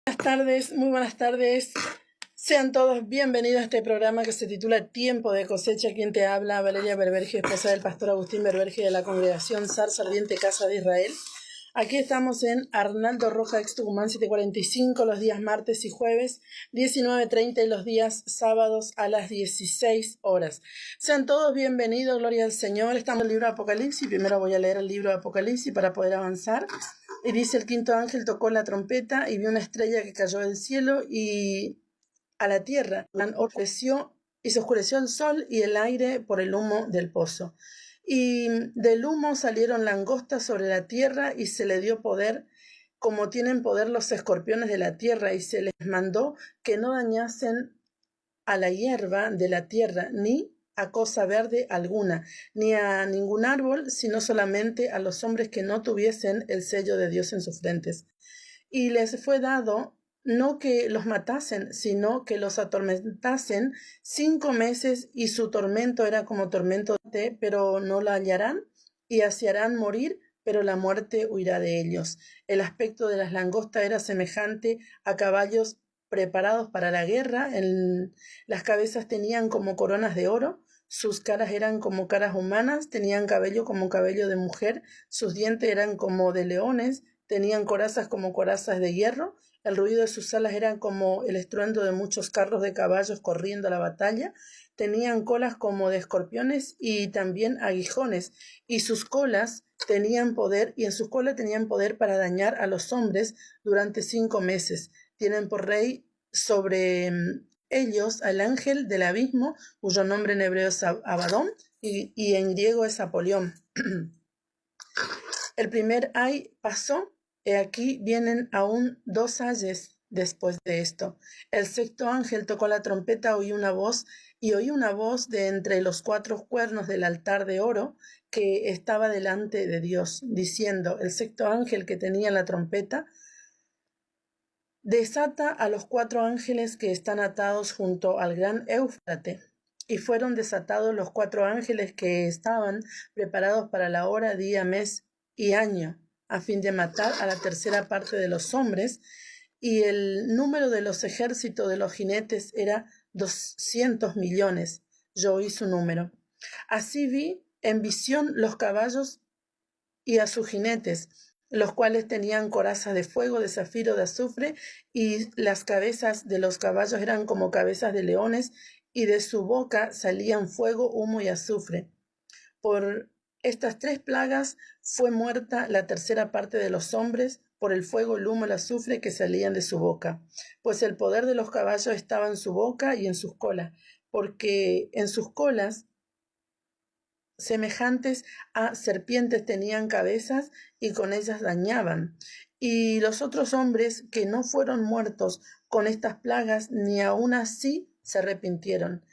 Buenas tardes, muy buenas tardes. Sean todos bienvenidos a este programa que se titula Tiempo de Cosecha. Quien te habla, Valeria Berberge, esposa del pastor Agustín Berberge de la congregación Zarza Ardiente Casa de Israel. Aquí estamos en Arnaldo Roja, ex Tucumán 745, los días martes y jueves, 19:30 y los días sábados a las 16 horas. Sean todos bienvenidos, gloria al Señor. Estamos en el libro de Apocalipsis. Primero voy a leer el libro de Apocalipsis para poder avanzar. Y dice: el quinto ángel tocó la trompeta y vio una estrella que cayó del cielo y a la tierra. Y se oscureció el sol y el aire por el humo del pozo. Y del humo salieron langostas sobre la tierra y se le dio poder, como tienen poder los escorpiones de la tierra, y se les mandó que no dañasen a la hierba de la tierra, ni a cosa verde alguna, ni a ningún árbol, sino solamente a los hombres que no tuviesen el sello de Dios en sus frentes. Y les fue dado no que los matasen, sino que los atormentasen 5 meses, y su tormento era como tormento de, pero no la hallarán, y así harán morir, pero la muerte huirá de ellos. El aspecto de las langostas era semejante a caballos preparados para la guerra. Las cabezas tenían como coronas de oro, sus caras eran como caras humanas, tenían cabello como cabello de mujer, sus dientes eran como de leones, tenían corazas como corazas de hierro, el ruido de sus alas era como el estruendo de muchos carros de caballos corriendo a la batalla, tenían colas como de escorpiones y también aguijones, y sus colas tenían poder, y en sus colas tenían poder para dañar a los hombres durante 5 meses. Tienen por rey sobre ellos al ángel del abismo, cuyo nombre en hebreo es Abadón y en griego es Apolión. El primer ay pasó, y aquí vienen aún 2 ayes después de esto. El sexto ángel tocó la trompeta, oí una voz de entre los 4 cuernos del altar de oro que estaba delante de Dios, diciendo: el sexto ángel que tenía la trompeta desata a los 4 ángeles que están atados junto al gran Éufrates. Y fueron desatados los 4 ángeles que estaban preparados para la hora, día, mes y año, a fin de matar a la tercera parte de los hombres, y el número de los ejércitos de los jinetes era 200 millones. Yo oí su número. Así vi en visión los caballos y a sus jinetes, los cuales tenían corazas de fuego, de zafiro, de azufre, y las cabezas de los caballos eran como cabezas de leones, y de su boca salían fuego, humo y azufre. Por estas 3 plagas fue muerta la tercera parte de los hombres, por el fuego, el humo, el azufre que salían de su boca. Pues el poder de los caballos estaba en su boca y en sus colas, porque en sus colas semejantes a serpientes tenían cabezas, y con ellas dañaban. Y los otros hombres que no fueron muertos con estas plagas, ni aun así se arrepintieron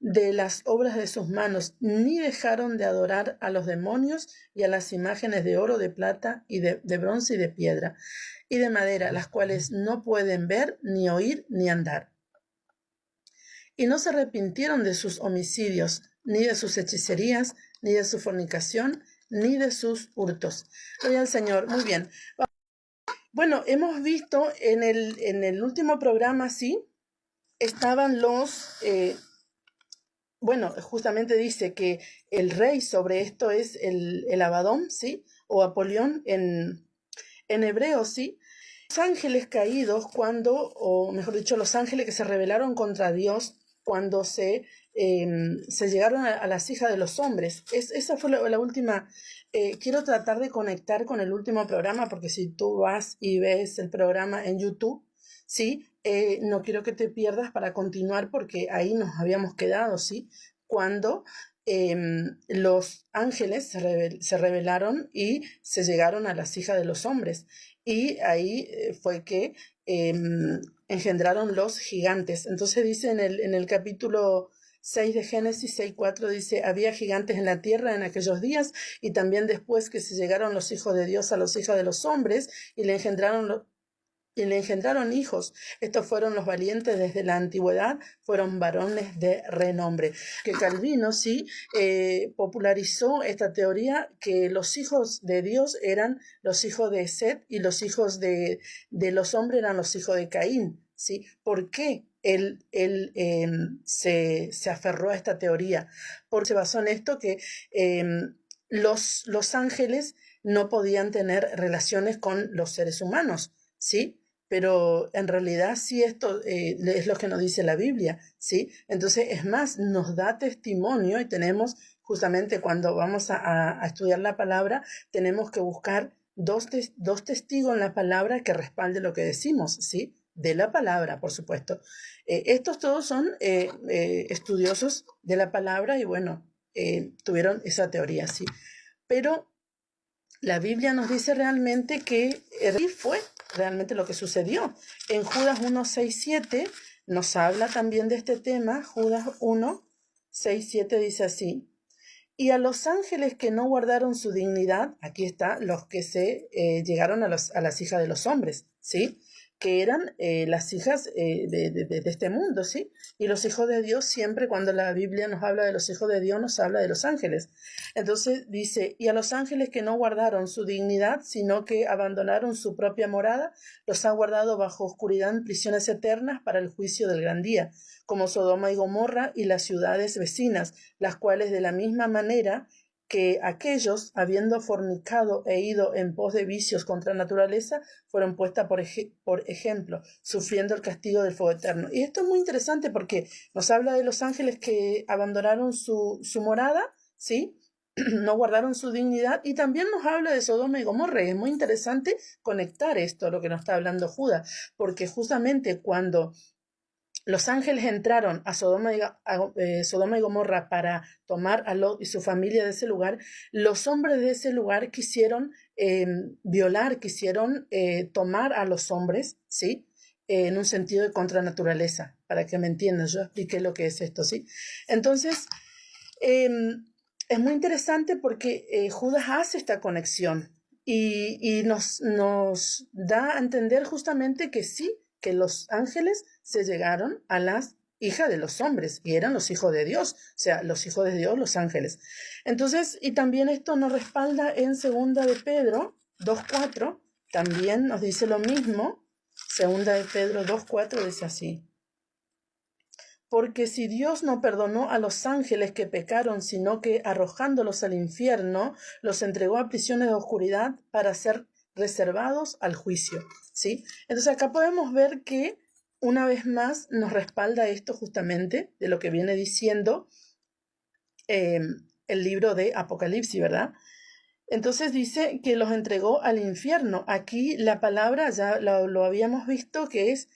de las obras de sus manos, ni dejaron de adorar a los demonios y a las imágenes de oro, de plata y de bronce y de piedra y de madera, las cuales no pueden ver, ni oír, ni andar. Y no se arrepintieron de sus homicidios, ni de sus hechicerías, ni de su fornicación, ni de sus hurtos. Gloria al Señor. Muy bien. Bueno, hemos visto en el último programa, sí, estaban justamente dice que el rey sobre esto es el Abadón, ¿sí? O Apolión en hebreo, ¿sí? Los ángeles caídos o mejor dicho, los ángeles que se rebelaron contra Dios cuando se llegaron a las hijas de los hombres. Esa fue la última. Quiero tratar de conectar con el último programa, porque si tú vas y ves el programa en YouTube, ¿sí? No quiero que te pierdas para continuar, porque ahí nos habíamos quedado, ¿sí? Cuando los ángeles se rebelaron y se llegaron a las hijas de los hombres. Y ahí fue que engendraron los gigantes. Entonces dice en el capítulo 6 de Génesis 6:4, dice: había gigantes en la tierra en aquellos días, y también después que se llegaron los hijos de Dios a los hijos de los hombres, y le engendraron y le engendraron hijos. Estos fueron los valientes desde la antigüedad, fueron varones de renombre. Que Calvino sí popularizó esta teoría que los hijos de Dios eran los hijos de Set y los hijos de los hombres eran los hijos de Caín. ¿Sí? ¿Por qué él se aferró a esta teoría? Porque se basó en esto que los ángeles no podían tener relaciones con los seres humanos, ¿sí? Pero en realidad sí esto es lo que nos dice la Biblia, ¿sí? Entonces, es más, nos da testimonio y tenemos, justamente cuando vamos a estudiar la palabra, tenemos que buscar dos testigos en la palabra que respalden lo que decimos, ¿sí? De la palabra, por supuesto. Estos todos son estudiosos de la palabra y bueno, tuvieron esa teoría, ¿sí? Pero la Biblia nos dice realmente que así fue realmente lo que sucedió. En Judas 1, 6, 7 nos habla también de este tema. Judas 1, 6, 7 dice así: y a los ángeles que no guardaron su dignidad, aquí está, los que se llegaron a las hijas de los hombres, ¿sí? Que eran las hijas de este mundo, ¿sí? Y los hijos de Dios, siempre cuando la Biblia nos habla de los hijos de Dios, nos habla de los ángeles. Entonces dice, y a los ángeles que no guardaron su dignidad, sino que abandonaron su propia morada, los ha guardado bajo oscuridad en prisiones eternas para el juicio del gran día, como Sodoma y Gomorra y las ciudades vecinas, las cuales de la misma manera que aquellos, habiendo fornicado e ido en pos de vicios contra naturaleza, fueron puestas por ejemplo, sufriendo el castigo del fuego eterno. Y esto es muy interesante porque nos habla de los ángeles que abandonaron su morada, ¿sí? No guardaron su dignidad, y también nos habla de Sodoma y Gomorra. Y es muy interesante conectar esto a lo que nos está hablando Judas, porque justamente cuando los ángeles entraron a Sodoma y Gomorra para tomar a Lot y su familia de ese lugar, los hombres de ese lugar quisieron violar, quisieron tomar a los hombres, ¿sí? En un sentido de contranaturaleza, para que me entiendan. Yo expliqué lo que es esto, ¿sí? Entonces, es muy interesante porque Judas hace esta conexión y nos da a entender justamente que sí, que los ángeles se llegaron a las hijas de los hombres y eran los hijos de Dios, o sea, los hijos de Dios, los ángeles. Entonces, y también esto nos respalda en segunda de Pedro 2:4, también nos dice lo mismo. Segunda de Pedro 2:4 dice así: porque si Dios no perdonó a los ángeles que pecaron, sino que arrojándolos al infierno, los entregó a prisiones de oscuridad para ser reservados al juicio, ¿sí? Entonces acá podemos ver que una vez más nos respalda esto justamente de lo que viene diciendo el libro de Apocalipsis, ¿verdad? Entonces dice que los entregó al infierno. Aquí la palabra ya lo habíamos visto, que es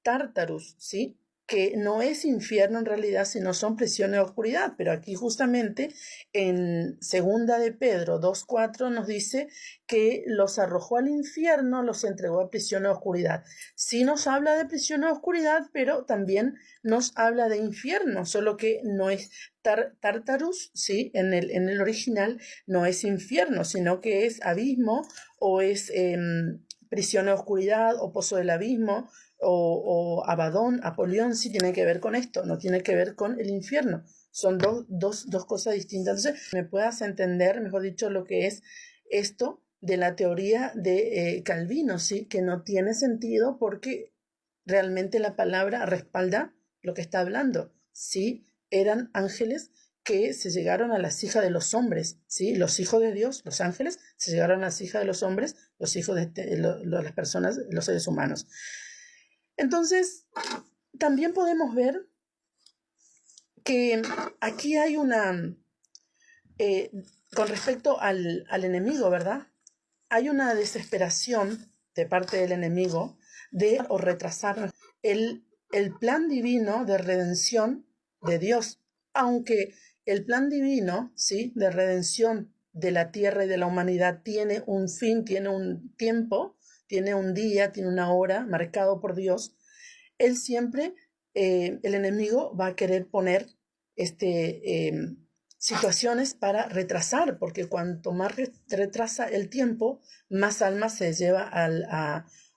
Tartarus, ¿sí? Que no es infierno en realidad, sino son prisiones de oscuridad. Pero aquí justamente en segunda de Pedro 2:4 nos dice que los arrojó al infierno, los entregó a prisiones de oscuridad. Sí nos habla de prisiones de oscuridad, pero también nos habla de infierno, solo que no es Tartarus, ¿sí? En el original no es infierno, sino que es abismo, o es prisión de oscuridad, o pozo del abismo, o Abadón, Apolión. Sí tiene que ver con esto, no tiene que ver con el infierno. Son dos cosas distintas. Entonces, me puedas entender, mejor dicho, lo que es esto de la teoría de Calvino, ¿sí? Que no tiene sentido porque realmente la palabra respalda lo que está hablando. Sí, eran ángeles que se llegaron a las hijas de los hombres, ¿sí? Los hijos de Dios, los ángeles, se llegaron a las hijas de los hombres, los hijos de las personas, los seres humanos. Entonces, también podemos ver que aquí hay una, con respecto al enemigo, ¿verdad? Hay una desesperación de parte del enemigo de o retrasar el plan divino de redención de Dios, aunque el plan divino, ¿sí?, de redención de la tierra y de la humanidad tiene un fin, tiene un tiempo, tiene un día, tiene una hora marcado por Dios. Él siempre, el enemigo va a querer poner situaciones para retrasar, porque cuanto más retrasa el tiempo, más almas se lleva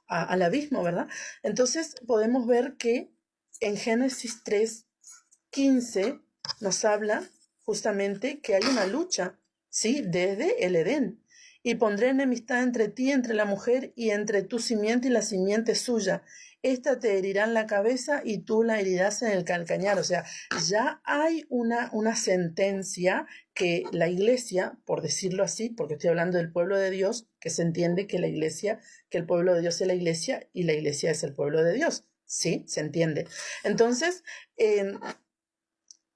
al abismo, ¿verdad? Entonces podemos ver que en Génesis 3:15 nos habla justamente que hay una lucha, ¿sí? Desde el Edén. Y pondré enemistad entre ti, entre la mujer, y entre tu simiente y la simiente suya. Esta te herirá en la cabeza y tú la herirás en el calcañar. O sea, ya hay una sentencia que la iglesia, por decirlo así, porque estoy hablando del pueblo de Dios, que se entiende que la iglesia, que el pueblo de Dios es la iglesia y la iglesia es el pueblo de Dios. ¿Sí? Se entiende. Entonces,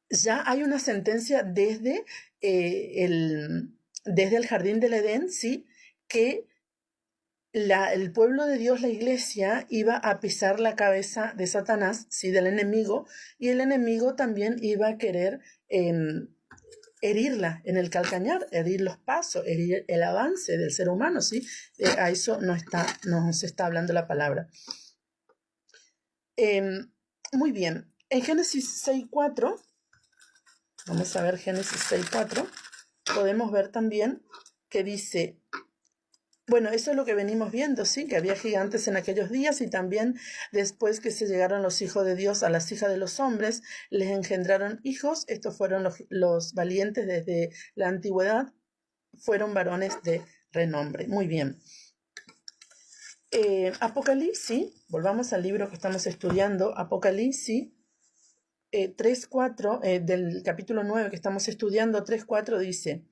ya hay una sentencia desde el jardín del Edén, ¿sí? Que el pueblo de Dios, la iglesia, iba a pisar la cabeza de Satanás, ¿sí? Del enemigo, y el enemigo también iba a querer herirla en el calcañar, herir los pasos, herir el avance del ser humano, ¿sí? A eso no se está hablando la palabra. Muy bien, en Génesis 6:4, vamos a ver Génesis 6:4, podemos ver también que dice, bueno, eso es lo que venimos viendo, ¿sí? Que había gigantes en aquellos días y también después que se llegaron los hijos de Dios a las hijas de los hombres, les engendraron hijos. Estos fueron los valientes desde la antigüedad, fueron varones de renombre. Muy bien. Apocalipsis, volvamos al libro que estamos estudiando, Apocalipsis 3:4, del capítulo 9 que estamos estudiando, 3:4 dice,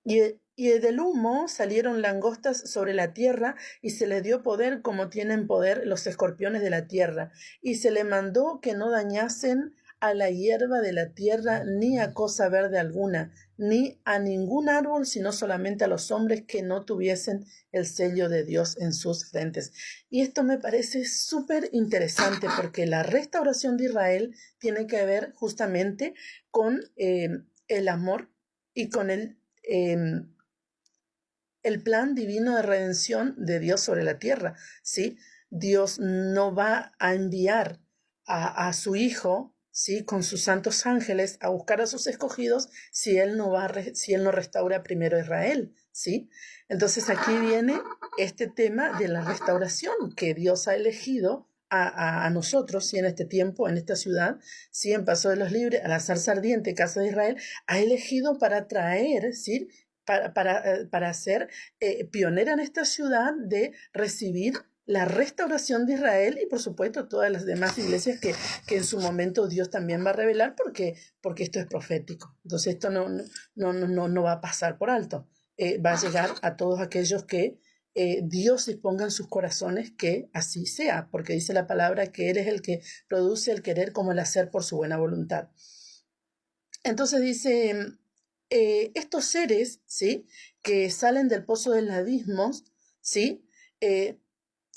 y del humo salieron langostas sobre la tierra, y se les dio poder como tienen poder los escorpiones de la tierra, y se le mandó que no dañasen a la hierba de la tierra, ni a cosa verde alguna, ni a ningún árbol, sino solamente a los hombres que no tuviesen el sello de Dios en sus frentes. Y esto me parece súper interesante, porque la restauración de Israel tiene que ver justamente con el amor y con el plan divino de redención de Dios sobre la tierra, ¿sí? Dios no va a enviar a su Hijo, ¿sí? Con sus santos ángeles a buscar a sus escogidos si Él no restaura primero a Israel, ¿sí? Entonces aquí viene este tema de la restauración que Dios ha elegido a nosotros, ¿sí? En este tiempo, en esta ciudad, ¿sí? En Paso de los Libres, a la zarza ardiente, Casa de Israel, ha elegido para traer, ¿sí? Para ser pionera en esta ciudad de recibir la restauración de Israel y por supuesto todas las demás iglesias que en su momento Dios también va a revelar porque esto es profético. Entonces esto no va a pasar por alto. Va a llegar a todos aquellos que Dios disponga en sus corazones que así sea, porque dice la palabra que Él es el que produce el querer como el hacer por su buena voluntad. Entonces dice, estos seres, ¿sí? Que salen del pozo del abismo, ¿sí?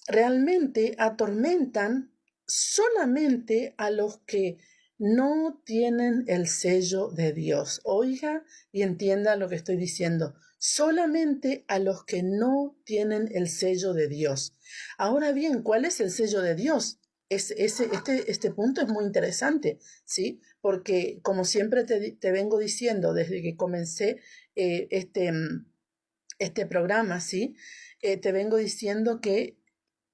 Realmente atormentan solamente a los que no tienen el sello de Dios. Oiga y entienda lo que estoy diciendo. Solamente a los que no tienen el sello de Dios. Ahora bien, ¿cuál es el sello de Dios? Este punto es muy interesante, ¿sí? Porque como siempre te vengo diciendo desde que comencé este programa, ¿sí? Te vengo diciendo que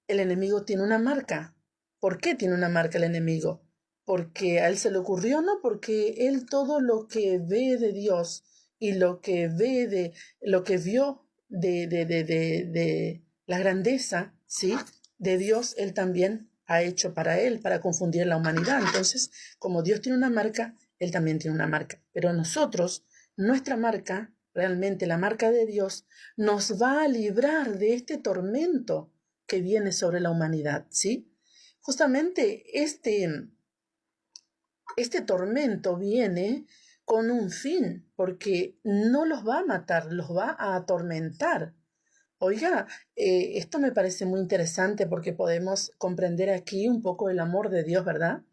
el enemigo tiene una marca. ¿Por qué tiene una marca el enemigo? Porque a él se le ocurrió, ¿no? Porque él todo lo que ve de Dios y lo que vio de la grandeza, ¿sí? De Dios, él también ha hecho para él, para confundir a la humanidad. Entonces, como Dios tiene una marca, él también tiene una marca. Pero nosotros, nuestra marca, realmente la marca de Dios, nos va a librar de este tormento que viene sobre la humanidad, ¿sí? Justamente este tormento viene con un fin, porque no los va a matar, los va a atormentar. Oiga, esto me parece muy interesante porque podemos comprender aquí un poco el amor de Dios, ¿verdad?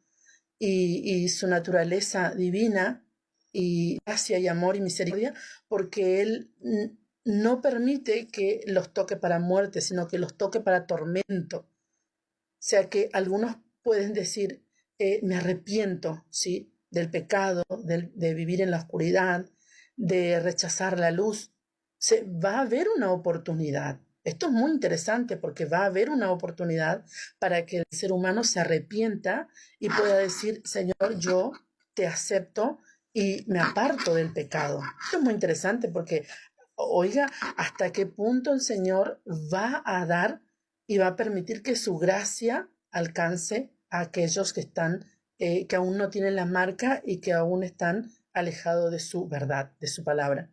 Y su naturaleza divina y gracia y amor y misericordia, porque Él no permite que los toque para muerte, sino que los toque para tormento. O sea que algunos pueden decir, me arrepiento, ¿sí? Del pecado, de vivir en la oscuridad, de rechazar la luz. Va a haber una oportunidad. Esto es muy interesante porque va a haber una oportunidad para que el ser humano se arrepienta y pueda decir, Señor, yo te acepto y me aparto del pecado. Esto es muy interesante porque, oiga, hasta qué punto el Señor va a dar y va a permitir que su gracia alcance a aquellos que están, que aún no tienen la marca y que aún están alejados de su verdad, de su palabra.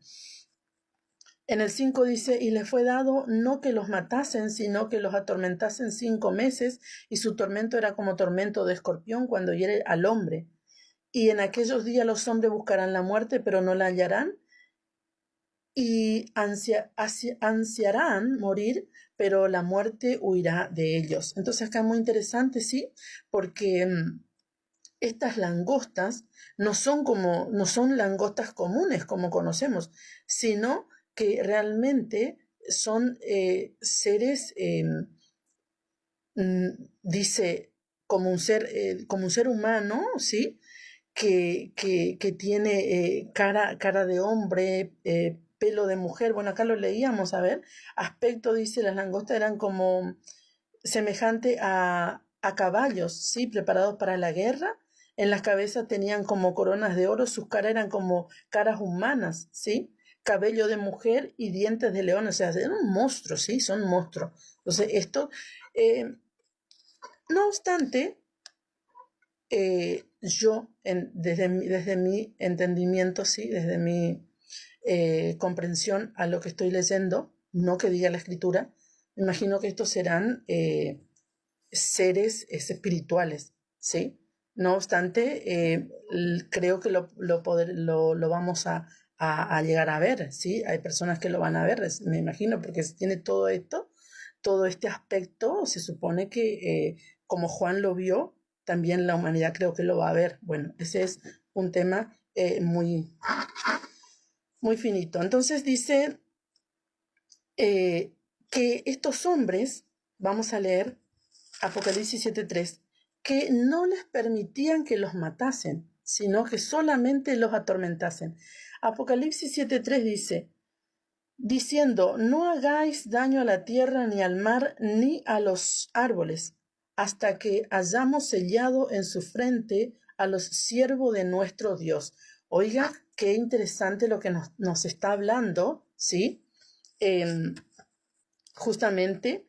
En el 5 dice, y le fue dado no que los matasen, sino que los atormentasen 5 meses, y su tormento era como tormento de escorpión cuando hiere al hombre. Y en aquellos días los hombres buscarán la muerte, pero no la hallarán, y ansiarán morir, pero la muerte huirá de ellos. Entonces acá es muy interesante, ¿sí? Porque estas langostas no son langostas comunes como conocemos, sino que realmente son seres, dice, como un ser humano, ¿sí? Que tiene cara de hombre, pelo de mujer. Bueno, acá lo leíamos, a ver. Aspecto, dice, las langostas eran como semejante a caballos, ¿sí? Preparados para la guerra. En las cabezas tenían como coronas de oro, sus caras eran como caras humanas, ¿sí? Cabello de mujer y dientes de león, o sea, eran un monstruo, ¿sí? Son monstruos. Entonces, esto, no obstante, yo, desde mi entendimiento, ¿sí? Desde mi comprensión a lo que estoy leyendo, no que diga la escritura, me imagino que estos serán seres espirituales, ¿sí? No obstante, creo que lo vamos a llegar a ver, ¿sí? Hay personas que lo van a ver, me imagino, porque si tiene todo esto, todo este aspecto, se supone que como Juan lo vio, también la humanidad creo que lo va a ver. Bueno, ese es un tema muy, muy finito. Entonces dice que estos hombres, vamos a leer Apocalipsis 7:3, que no les permitían que los matasen, sino que solamente los atormentasen. Apocalipsis 7:3 dice, diciendo, no hagáis daño a la tierra, ni al mar, ni a los árboles, hasta que hayamos sellado en su frente a los siervos de nuestro Dios. Oiga, qué interesante lo que nos está hablando, ¿sí? Justamente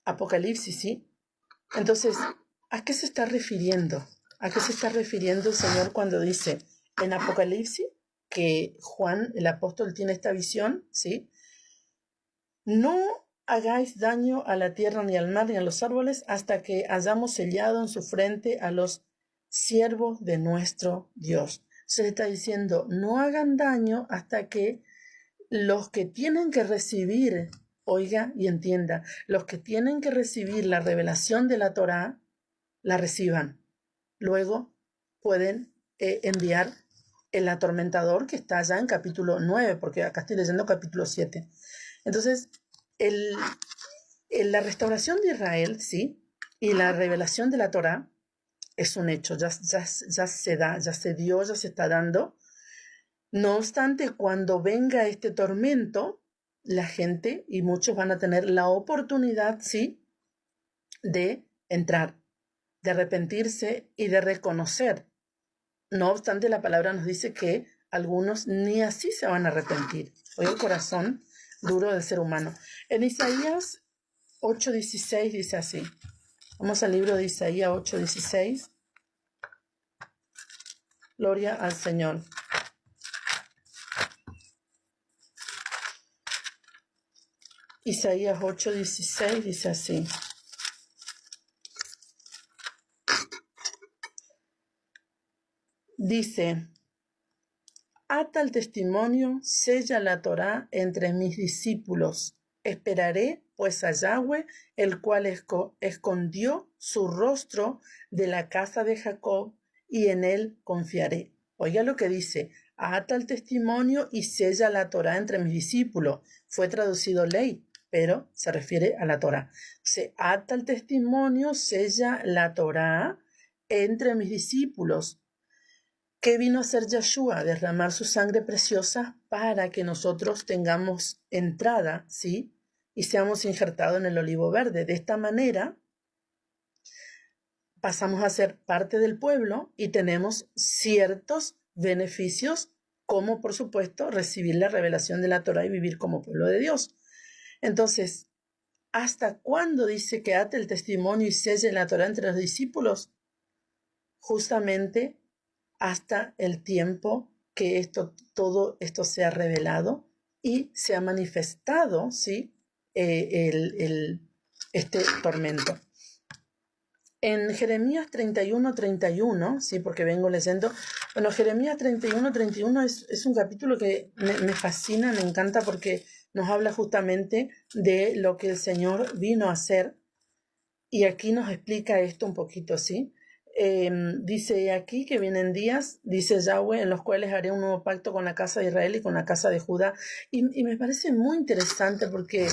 Apocalipsis, ¿sí? Entonces, ¿a qué se está refiriendo? ¿A qué se está refiriendo el Señor cuando dice en Apocalipsis que Juan, el apóstol, tiene esta visión, ¿sí? No hagáis daño a la tierra, ni al mar, ni a los árboles, hasta que hayamos sellado en su frente a los siervos de nuestro Dios. Se le está diciendo, no hagan daño hasta que los que tienen que recibir, oiga y entienda, los que tienen que recibir la revelación de la Torá, la reciban. Luego pueden enviar el atormentador que está allá en capítulo 9, porque acá estoy leyendo capítulo 7. Entonces, la restauración de Israel, ¿sí? Y la revelación de la Torá es un hecho, ya se da, ya se dio, ya se está dando. No obstante, cuando venga este tormento, la gente y muchos van a tener la oportunidad, ¿sí?, de entrar, de arrepentirse y de reconocer. No obstante, la palabra nos dice que algunos ni así se van a arrepentir. Hoy el corazón duro del ser humano. En Isaías 8:16 dice así. Vamos al libro de Isaías 8:16. Gloria al Señor. Isaías 8:16 dice así. Dice, ata el testimonio, sella la Torá entre mis discípulos. Esperaré pues a Yahweh, el cual escondió su rostro de la casa de Jacob, y en él confiaré. Oiga lo que dice, ata el testimonio y sella la Torá entre mis discípulos. Fue traducido ley, pero se refiere a la Torá. Se ata el testimonio, sella la Torá entre mis discípulos. ¿Qué vino a hacer Yeshua? Derramar su sangre preciosa para que nosotros tengamos entrada, ¿sí?, y seamos injertados en el olivo verde. De esta manera pasamos a ser parte del pueblo y tenemos ciertos beneficios, como por supuesto recibir la revelación de la Torá y vivir como pueblo de Dios. Entonces, ¿hasta cuándo dice que ate el testimonio y selle la Torá entre los discípulos? Justamente hasta el tiempo que todo esto sea revelado y se ha manifestado, ¿sí? Este tormento. En Jeremías 31, ¿sí? Porque vengo leyendo. Bueno, Jeremías 31 es un capítulo que me fascina, me encanta, porque nos habla justamente de lo que el Señor vino a hacer. Y aquí nos explica esto un poquito, ¿sí? Dice aquí que vienen días, dice Yahweh, en los cuales haré un nuevo pacto con la casa de Israel y con la casa de Judá. Y me parece muy interesante porque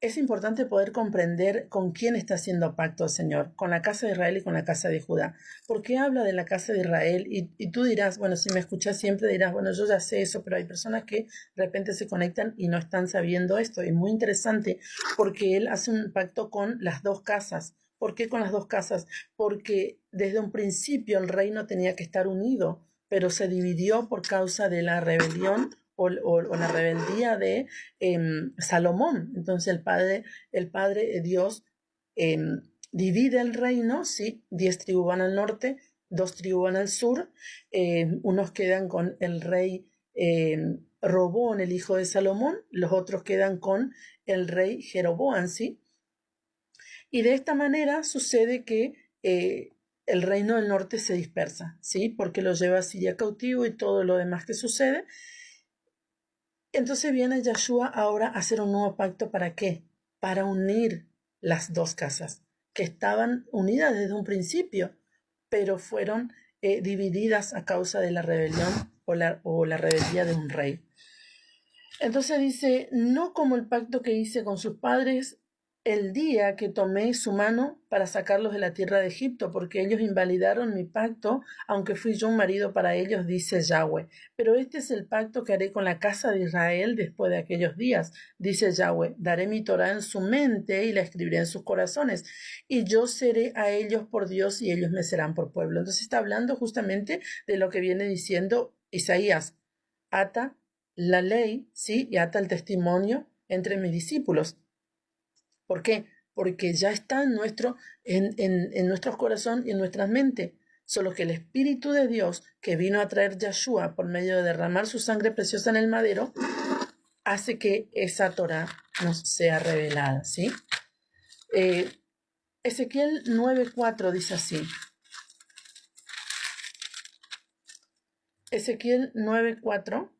es importante poder comprender con quién está haciendo pacto el Señor, con la casa de Israel y con la casa de Judá. ¿Por qué habla de la casa de Israel? Y tú dirás, bueno, si me escuchas siempre dirás, bueno, yo ya sé eso, pero hay personas que de repente se conectan y no están sabiendo esto. Es muy interesante porque él hace un pacto con las dos casas. ¿Por qué con las dos casas? Porque desde un principio el reino tenía que estar unido, pero se dividió por causa de la rebelión o la rebeldía de Salomón. Entonces el padre Dios divide el reino, ¿sí? 10 tribus van al norte, 2 tribus van al sur, unos quedan con el rey Robón, el hijo de Salomón, los otros quedan con el rey Jeroboam, ¿sí? Y de esta manera sucede que el reino del norte se dispersa, ¿sí? Porque lo lleva a Siria cautivo y todo lo demás que sucede. Entonces viene Yahshua ahora a hacer un nuevo pacto. ¿Para qué? Para unir las dos casas, que estaban unidas desde un principio, pero fueron divididas a causa de la rebelión o la rebeldía de un rey. Entonces dice, no como el pacto que hice con sus padres el día que tomé su mano para sacarlos de la tierra de Egipto, porque ellos invalidaron mi pacto, aunque fui yo un marido para ellos, dice Yahweh. Pero este es el pacto que haré con la casa de Israel después de aquellos días, dice Yahweh. Daré mi Torah en su mente y la escribiré en sus corazones, y yo seré a ellos por Dios y ellos me serán por pueblo. Entonces está hablando justamente de lo que viene diciendo Isaías. Ata la ley, ¿sí? Y ata el testimonio entre mis discípulos. ¿Por qué? Porque ya está en nuestros corazones y en nuestras mentes. Solo que el Espíritu de Dios, que vino a traer Yahshua por medio de derramar su sangre preciosa en el madero, hace que esa Torah nos sea revelada, ¿sí? Ezequiel 9:4 dice así. Ezequiel 9:4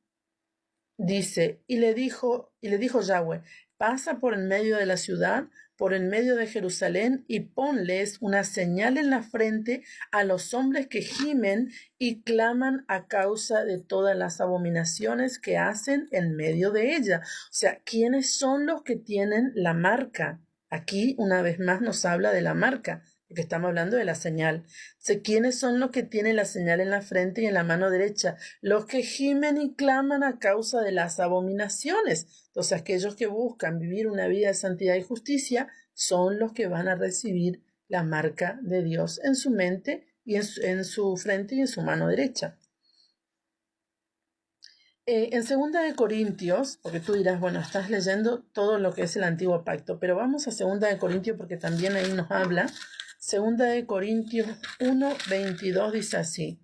dice, y le dijo Yahweh, pasa por en medio de la ciudad, por en medio de Jerusalén, y ponles una señal en la frente a los hombres que gimen y claman a causa de todas las abominaciones que hacen en medio de ella. O sea, ¿quiénes son los que tienen la marca? Aquí una vez más nos habla de la marca, porque estamos hablando de la señal. ¿Quiénes son los que tienen la señal en la frente y en la mano derecha? Los que gimen y claman a causa de las abominaciones. Entonces, aquellos que buscan vivir una vida de santidad y justicia son los que van a recibir la marca de Dios en su mente y en su frente y en su mano derecha. En 2 Corintios, porque tú dirás, bueno, estás leyendo todo lo que es el Antiguo Pacto, pero vamos a 2 Corintios porque también ahí nos habla. 2 Corintios 1:22 dice así.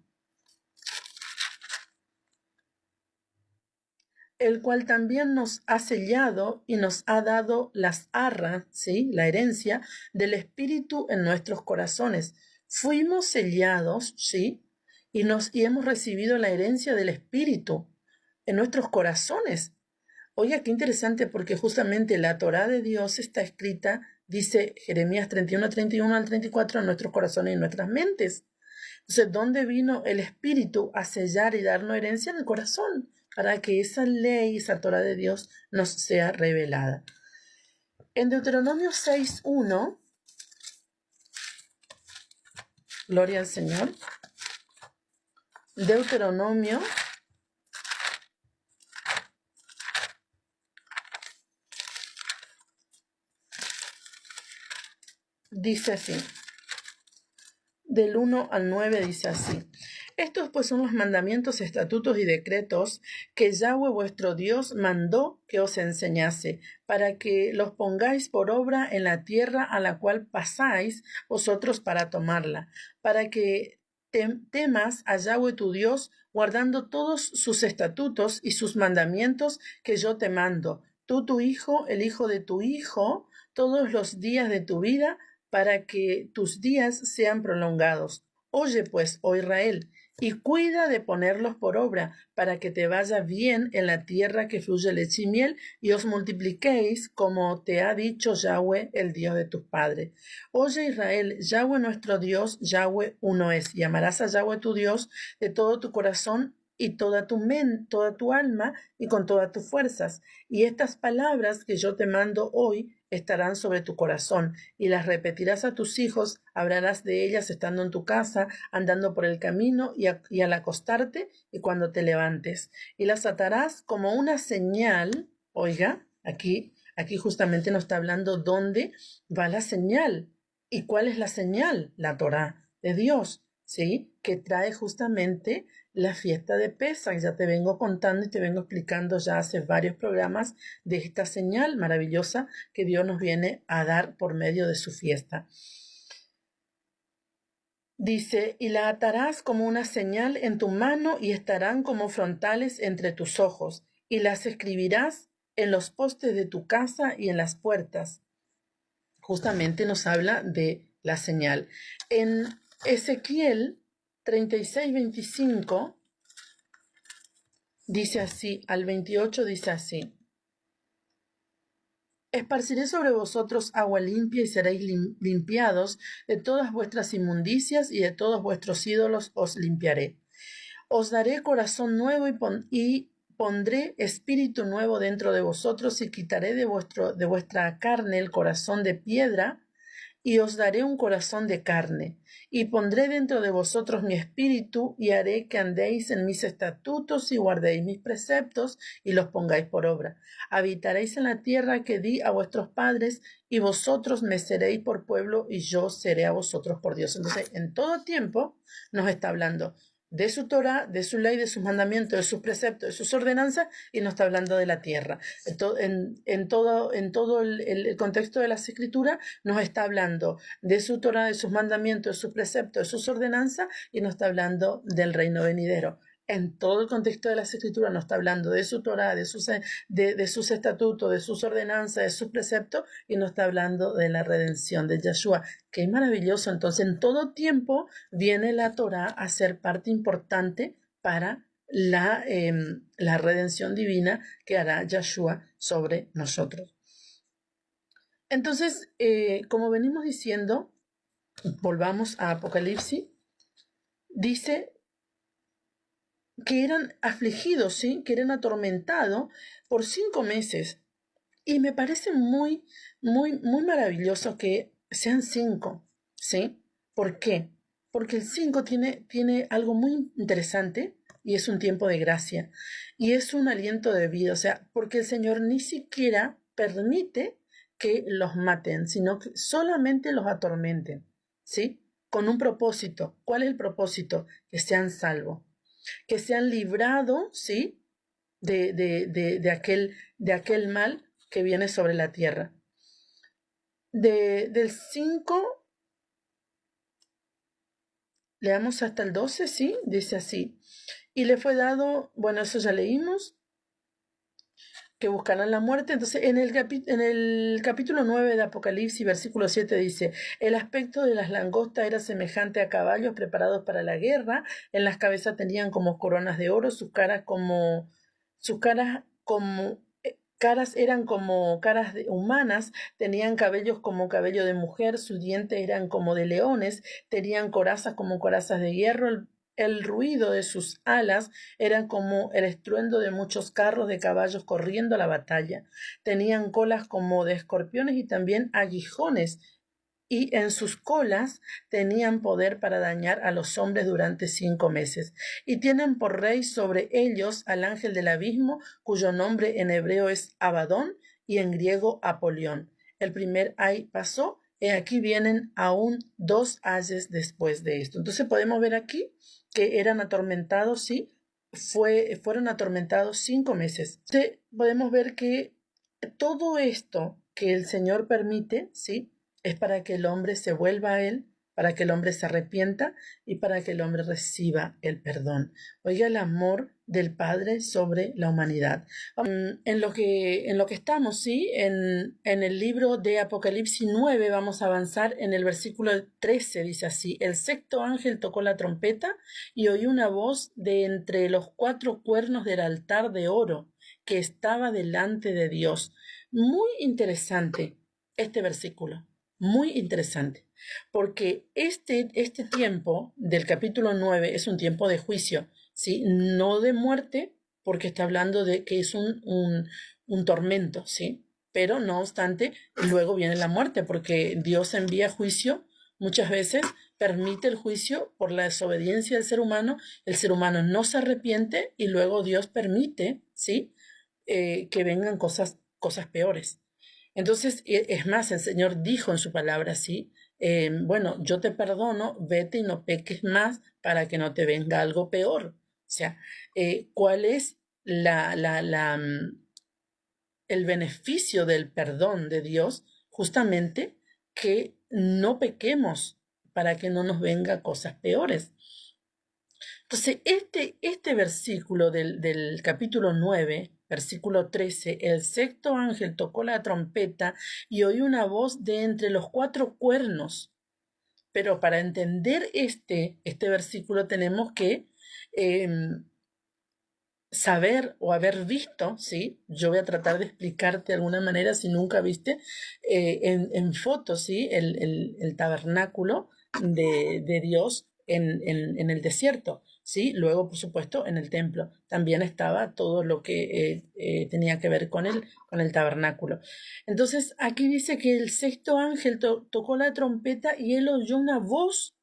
El cual también nos ha sellado y nos ha dado las arras, ¿sí? La herencia del Espíritu en nuestros corazones. Fuimos sellados, ¿sí? Y hemos recibido la herencia del Espíritu en nuestros corazones. Oiga, qué interesante, porque justamente la Torá de Dios está escrita, dice Jeremías 31 al 34, en nuestros corazones y en nuestras mentes. Entonces, ¿dónde vino el Espíritu a sellar y darnos herencia? En el corazón, para que esa ley, esa Torá de Dios nos sea revelada. En Deuteronomio 6:1, gloria al Señor. Deuteronomio dice así, del 1 al 9 dice así. Estos pues son los mandamientos, estatutos y decretos que Yahweh vuestro Dios mandó que os enseñase, para que los pongáis por obra en la tierra a la cual pasáis vosotros para tomarla, para que temas a Yahweh tu Dios, guardando todos sus estatutos y sus mandamientos que yo te mando, tú, tu hijo, el hijo de tu hijo, todos los días de tu vida, para que tus días sean prolongados. Oye pues, oh Israel, y cuida de ponerlos por obra, para que te vaya bien en la tierra que fluye leche y miel, y os multipliquéis, como te ha dicho Yahweh, el Dios de tus padres. Oye Israel, Yahweh nuestro Dios, Yahweh uno es, y amarás a Yahweh tu Dios de todo tu corazón y toda tu alma y con todas tus fuerzas. Y estas palabras que yo te mando hoy estarán sobre tu corazón, y las repetirás a tus hijos, hablarás de ellas estando en tu casa, andando por el camino y al acostarte y cuando te levantes. Y las atarás como una señal. Oiga, aquí justamente nos está hablando dónde va la señal. ¿Y cuál es la señal? La Torá de Dios, ¿sí? Que trae justamente la fiesta de Pesach. Ya te vengo contando y te vengo explicando ya hace varios programas de esta señal maravillosa que Dios nos viene a dar por medio de su fiesta. Dice, y la atarás como una señal en tu mano y estarán como frontales entre tus ojos, y las escribirás en los postes de tu casa y en las puertas. Justamente nos habla de la señal. En Ezequiel 36:25 dice así, al 28 dice así. Esparciré sobre vosotros agua limpia y seréis limpiados de todas vuestras inmundicias y de todos vuestros ídolos os limpiaré. Os daré corazón nuevo y pondré espíritu nuevo dentro de vosotros y quitaré de vuestra carne el corazón de piedra y os daré un corazón de carne, y pondré dentro de vosotros mi espíritu, y haré que andéis en mis estatutos y guardéis mis preceptos, y los pongáis por obra. Habitaréis en la tierra que di a vuestros padres, y vosotros me seréis por pueblo, y yo seré a vosotros por Dios. Entonces, en todo tiempo nos está hablando de su Torah, de su ley, de sus mandamientos, de sus preceptos, de sus ordenanzas, y nos está hablando de la tierra. En todo el contexto de las escrituras nos está hablando de su Torah, de sus mandamientos, de sus preceptos, de sus ordenanzas, y nos está hablando del reino venidero. En todo el contexto de las escrituras nos está hablando de su Torah, de sus estatutos, de sus ordenanzas, de sus preceptos, y nos está hablando de la redención de Yeshua. Qué maravilloso. Entonces, en todo tiempo viene la Torah a ser parte importante para la redención divina que hará Yeshua sobre nosotros. Entonces, como venimos diciendo, volvamos a Apocalipsis, dice que eran afligidos, ¿sí? Que eran atormentados por 5 meses. Y me parece muy, muy, muy maravilloso que sean 5, ¿sí? ¿Por qué? Porque el 5 tiene algo muy interesante y es un tiempo de gracia y es un aliento de vida, o sea, porque el Señor ni siquiera permite que los maten, sino que solamente los atormenten, ¿sí? Con un propósito. ¿Cuál es el propósito? Que sean salvos, que sean librados, ¿sí? De aquel mal que viene sobre la tierra. Del 5, leamos hasta el 12, ¿sí? Dice así. Y le fue dado, bueno, eso ya leímos, que buscarán la muerte. Entonces, en el capítulo 9 de Apocalipsis, versículo 7 dice, el aspecto de las langostas era semejante a caballos preparados para la guerra, en las cabezas tenían como coronas de oro, sus caras eran como caras humanas, tenían cabellos como cabello de mujer, sus dientes eran como de leones, tenían corazas como corazas de hierro, el ruido de sus alas era como el estruendo de muchos carros de caballos corriendo a la batalla. Tenían colas como de escorpiones y también aguijones, y en sus colas tenían poder para dañar a los hombres durante 5 meses. Y tienen por rey sobre ellos al ángel del abismo, cuyo nombre en hebreo es Abadón y en griego Apolión. El primer ay pasó, aquí vienen aún 2 ayes después de esto. Entonces podemos ver aquí que eran atormentados, sí, fueron atormentados 5 meses. Entonces, podemos ver que todo esto que el Señor permite, sí, es para que el hombre se vuelva a Él, para que el hombre se arrepienta y para que el hombre reciba el perdón. Oiga el amor del Padre sobre la humanidad. En lo que estamos, ¿sí? En el libro de Apocalipsis 9 vamos a avanzar en el versículo 13, dice así: el sexto ángel tocó la trompeta y oí una voz de entre los 4 cuernos del altar de oro que estaba delante de Dios. Muy interesante este versículo, muy interesante, porque este tiempo del capítulo 9 es un tiempo de juicio, ¿sí? No de muerte, porque está hablando de que es un tormento, ¿sí? Pero no obstante, luego viene la muerte, porque Dios envía juicio muchas veces, permite el juicio por la desobediencia del ser humano, el ser humano no se arrepiente y luego Dios permite, ¿sí? Que vengan cosas peores. Entonces, es más, el Señor dijo en su palabra, ¿sí? Bueno, yo te perdono, vete y no peques más para que no te venga algo peor. O sea, ¿cuál es el beneficio del perdón de Dios? Justamente que no pequemos para que no nos vengan cosas peores. Entonces, este versículo del capítulo 9, versículo 13, el sexto ángel tocó la trompeta y oí una voz de entre los 4 cuernos. Pero para entender este versículo tenemos que saber o haber visto, ¿sí? Yo voy a tratar de explicarte de alguna manera si nunca viste en fotos, ¿sí? El tabernáculo de Dios en el desierto, ¿sí? Luego, por supuesto, en el templo también estaba todo lo que tenía que ver con el tabernáculo. Entonces, aquí dice que el sexto ángel tocó la trompeta y él oyó una voz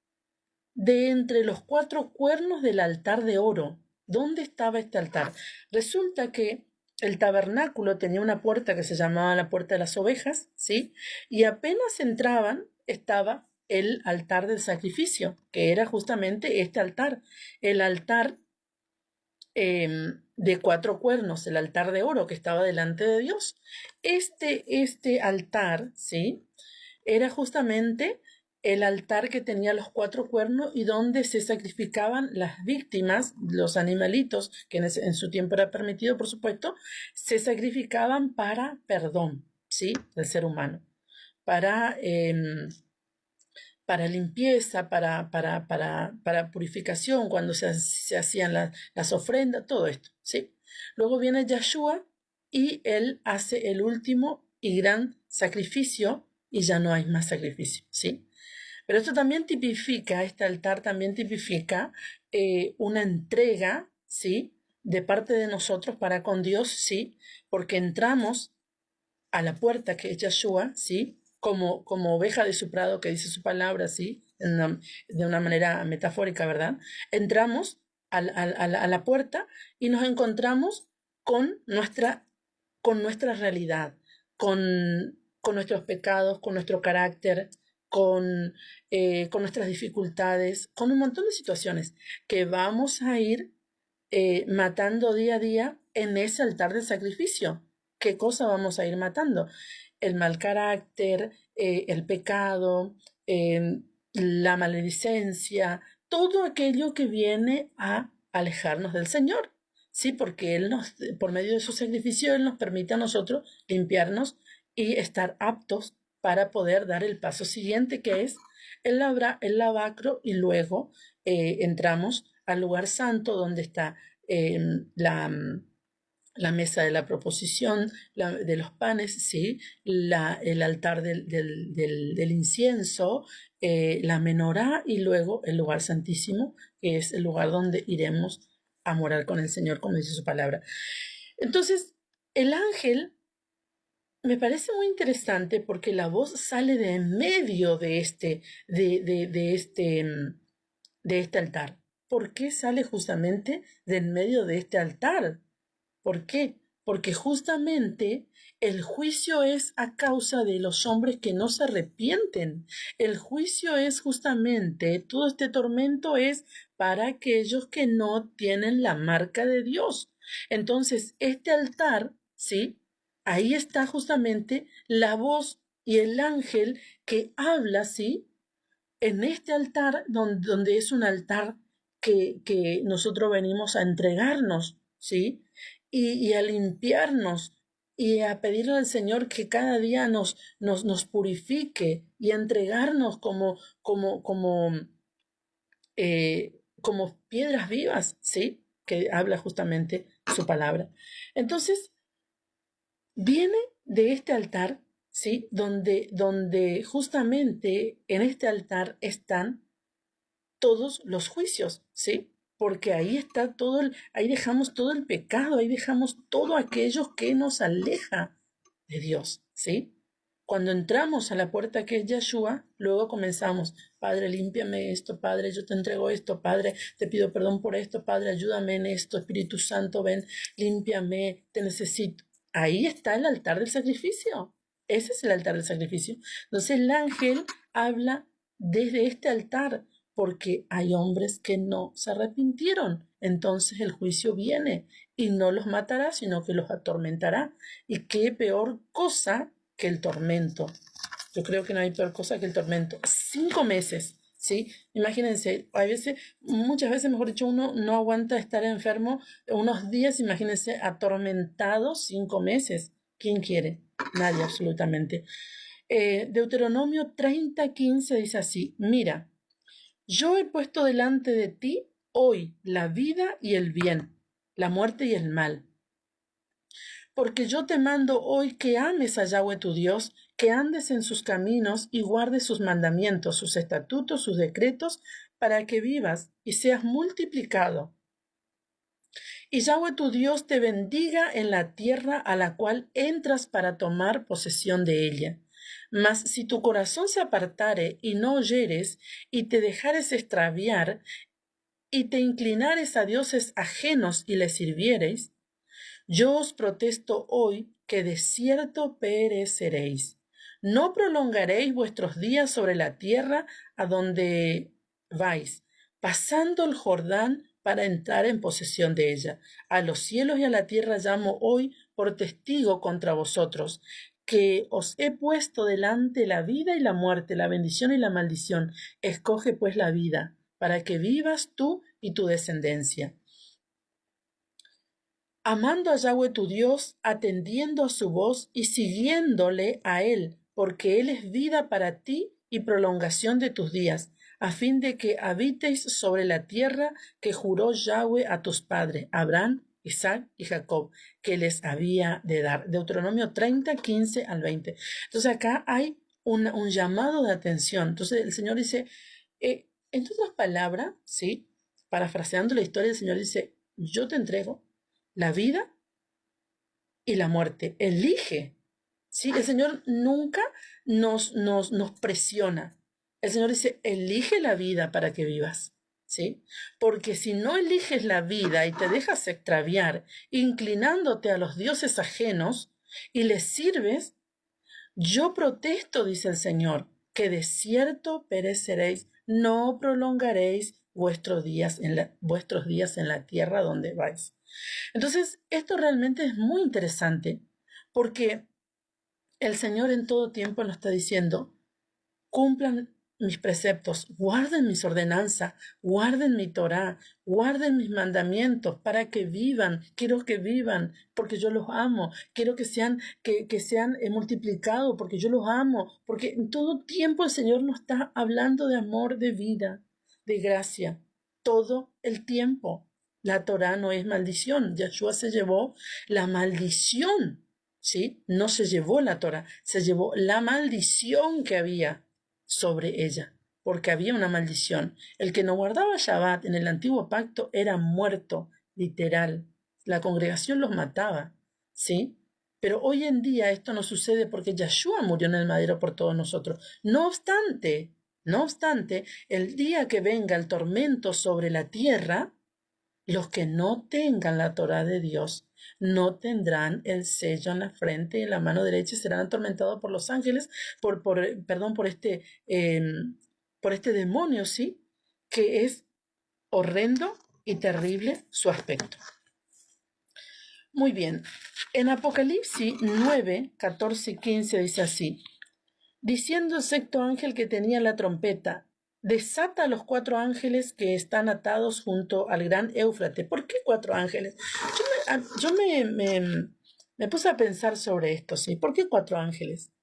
de entre los 4 cuernos del altar de oro. ¿Dónde estaba este altar? Resulta que el tabernáculo tenía una puerta que se llamaba la puerta de las ovejas, ¿sí? Y apenas entraban estaba el altar del sacrificio, que era justamente este altar, el altar de 4 cuernos, el altar de oro que estaba delante de Dios. Este altar, ¿sí? Era justamente el altar que tenía los 4 cuernos y donde se sacrificaban las víctimas, los animalitos, que en su tiempo era permitido, por supuesto, se sacrificaban para perdón, ¿sí? Del ser humano, para, para limpieza, para purificación, cuando se hacían las ofrendas, todo esto, ¿sí? Luego viene Yahshua y él hace el último y gran sacrificio y ya no hay más sacrificio, ¿sí? Pero esto también tipifica, este altar también tipifica una entrega, ¿sí? De parte de nosotros para con Dios, ¿sí? Porque entramos a la puerta que es Yahshua, ¿sí? Como oveja de su prado, que dice su palabra, ¿sí? De una manera metafórica, ¿verdad? Entramos a la puerta y nos encontramos con nuestra realidad, con nuestros pecados, con nuestro carácter, con nuestras dificultades, con un montón de situaciones que vamos a ir matando día a día en ese altar de sacrificio. ¿Qué cosa vamos a ir matando? El mal carácter, el pecado, la maledicencia, todo aquello que viene a alejarnos del Señor. Sí, porque por medio de su sacrificio, Él nos permite a nosotros limpiarnos y estar aptos para poder dar el paso siguiente, que es el lavacro, y luego entramos al lugar santo donde está eh, la, la mesa de la proposición, de los panes, ¿sí? El altar del incienso, la menorá y luego el lugar santísimo, que es el lugar donde iremos a morar con el Señor, como dice su palabra. Entonces, el ángel me parece muy interesante porque la voz sale de en medio de este altar. ¿Por qué sale justamente de en medio de este altar? ¿Por qué? porque justamente el juicio es a causa de los hombres que no se arrepienten. El juicio es justamente, todo este tormento es para aquellos que no tienen la marca de Dios. Entonces, este altar, ¿sí? Ahí está justamente la voz y el ángel que habla, ¿sí? En este altar, donde es un altar que nosotros venimos a entregarnos, ¿sí? Y a limpiarnos y a pedirle al Señor que cada día nos purifique y a entregarnos como piedras vivas, ¿sí? Que habla justamente su palabra. Entonces, viene de este altar, ¿sí? Donde justamente en este altar están todos los juicios, ¿sí? Porque ahí está ahí dejamos todo el pecado, ahí dejamos todo aquello que nos aleja de Dios, ¿sí? Cuando entramos a la puerta que es Yeshua, luego comenzamos, Padre, límpiame esto, Padre, yo te entrego esto, Padre, te pido perdón por esto, Padre, ayúdame en esto, Espíritu Santo, ven, límpiame, te necesito. Ahí está el altar del sacrificio. Ese es el altar del sacrificio. Entonces el ángel habla desde este altar, porque hay hombres que no se arrepintieron. Entonces el juicio viene y no los matará, sino que los atormentará. Y qué peor cosa que el tormento. Yo creo que no hay peor cosa que el tormento. 5 meses, ¿sí? Imagínense, muchas veces, mejor dicho, uno no aguanta estar enfermo unos días, imagínense, atormentado 5 meses. ¿Quién quiere? Nadie, absolutamente. Deuteronomio 30:15 dice así, mira, yo he puesto delante de ti hoy la vida y el bien, la muerte y el mal. Porque yo te mando hoy que ames a Yahweh tu Dios, que andes en sus caminos y guardes sus mandamientos, sus estatutos, sus decretos, para que vivas y seas multiplicado. Y Yahweh tu Dios te bendiga en la tierra a la cual entras para tomar posesión de ella. Mas si tu corazón se apartare y no oyeres, y te dejares extraviar, y te inclinares a dioses ajenos y les sirviereis, yo os protesto hoy que de cierto pereceréis. No prolongaréis vuestros días sobre la tierra a donde vais, pasando el Jordán para entrar en posesión de ella. A los cielos y a la tierra llamo hoy por testigo contra vosotros, que os he puesto delante la vida y la muerte, la bendición y la maldición. Escoge pues la vida, para que vivas tú y tu descendencia. Amando a Yahweh tu Dios, atendiendo a su voz y siguiéndole a él, porque él es vida para ti y prolongación de tus días, a fin de que habitéis sobre la tierra que juró Yahweh a tus padres, Abraham, Isaac y Jacob, que les había de dar. Deuteronomio 30:15 al 20. Entonces acá hay un llamado de atención. Entonces el Señor dice, en otras palabras, ¿sí? Parafraseando la historia, el Señor dice, yo te entrego la vida y la muerte. Elige. ¿Sí? El Señor nunca nos presiona. El Señor dice, elige la vida para que vivas. ¿Sí? Porque si no eliges la vida y te dejas extraviar, inclinándote a los dioses ajenos y les sirves, yo protesto, dice el Señor, que de cierto pereceréis, no prolongaréis vuestros días en la tierra donde vais. Entonces, esto realmente es muy interesante porque el Señor en todo tiempo nos está diciendo, cumplan mis preceptos, guarden mis ordenanzas, guarden mi Torá, guarden mis mandamientos para que vivan. Quiero que vivan porque yo los amo. Quiero que sean multiplicados porque yo los amo. Porque en todo tiempo el Señor nos está hablando de amor, de vida, de gracia. Todo el tiempo. La Torá no es maldición. Yeshua se llevó la maldición, ¿sí? No se llevó la Torá, se llevó la maldición que había sobre ella, porque había una maldición. El que no guardaba Shabbat en el antiguo pacto era muerto, literal. La congregación los mataba, ¿sí? Pero hoy en día esto no sucede porque Yeshua murió en el madero por todos nosotros. No obstante, el día que venga el tormento sobre la tierra, los que no tengan la Torá de Dios, no tendrán el sello en la frente y en la mano derecha y serán atormentados por los ángeles, por este demonio, ¿sí? Que es horrendo y terrible su aspecto. Muy bien, en Apocalipsis 9, 14 y 15 dice así: diciendo el sexto ángel que tenía la trompeta, desata a los 4 ángeles que están atados junto al gran Éufrates. ¿Por qué 4 ángeles? Yo me puse a pensar sobre esto, ¿sí? ¿Por qué 4 ángeles?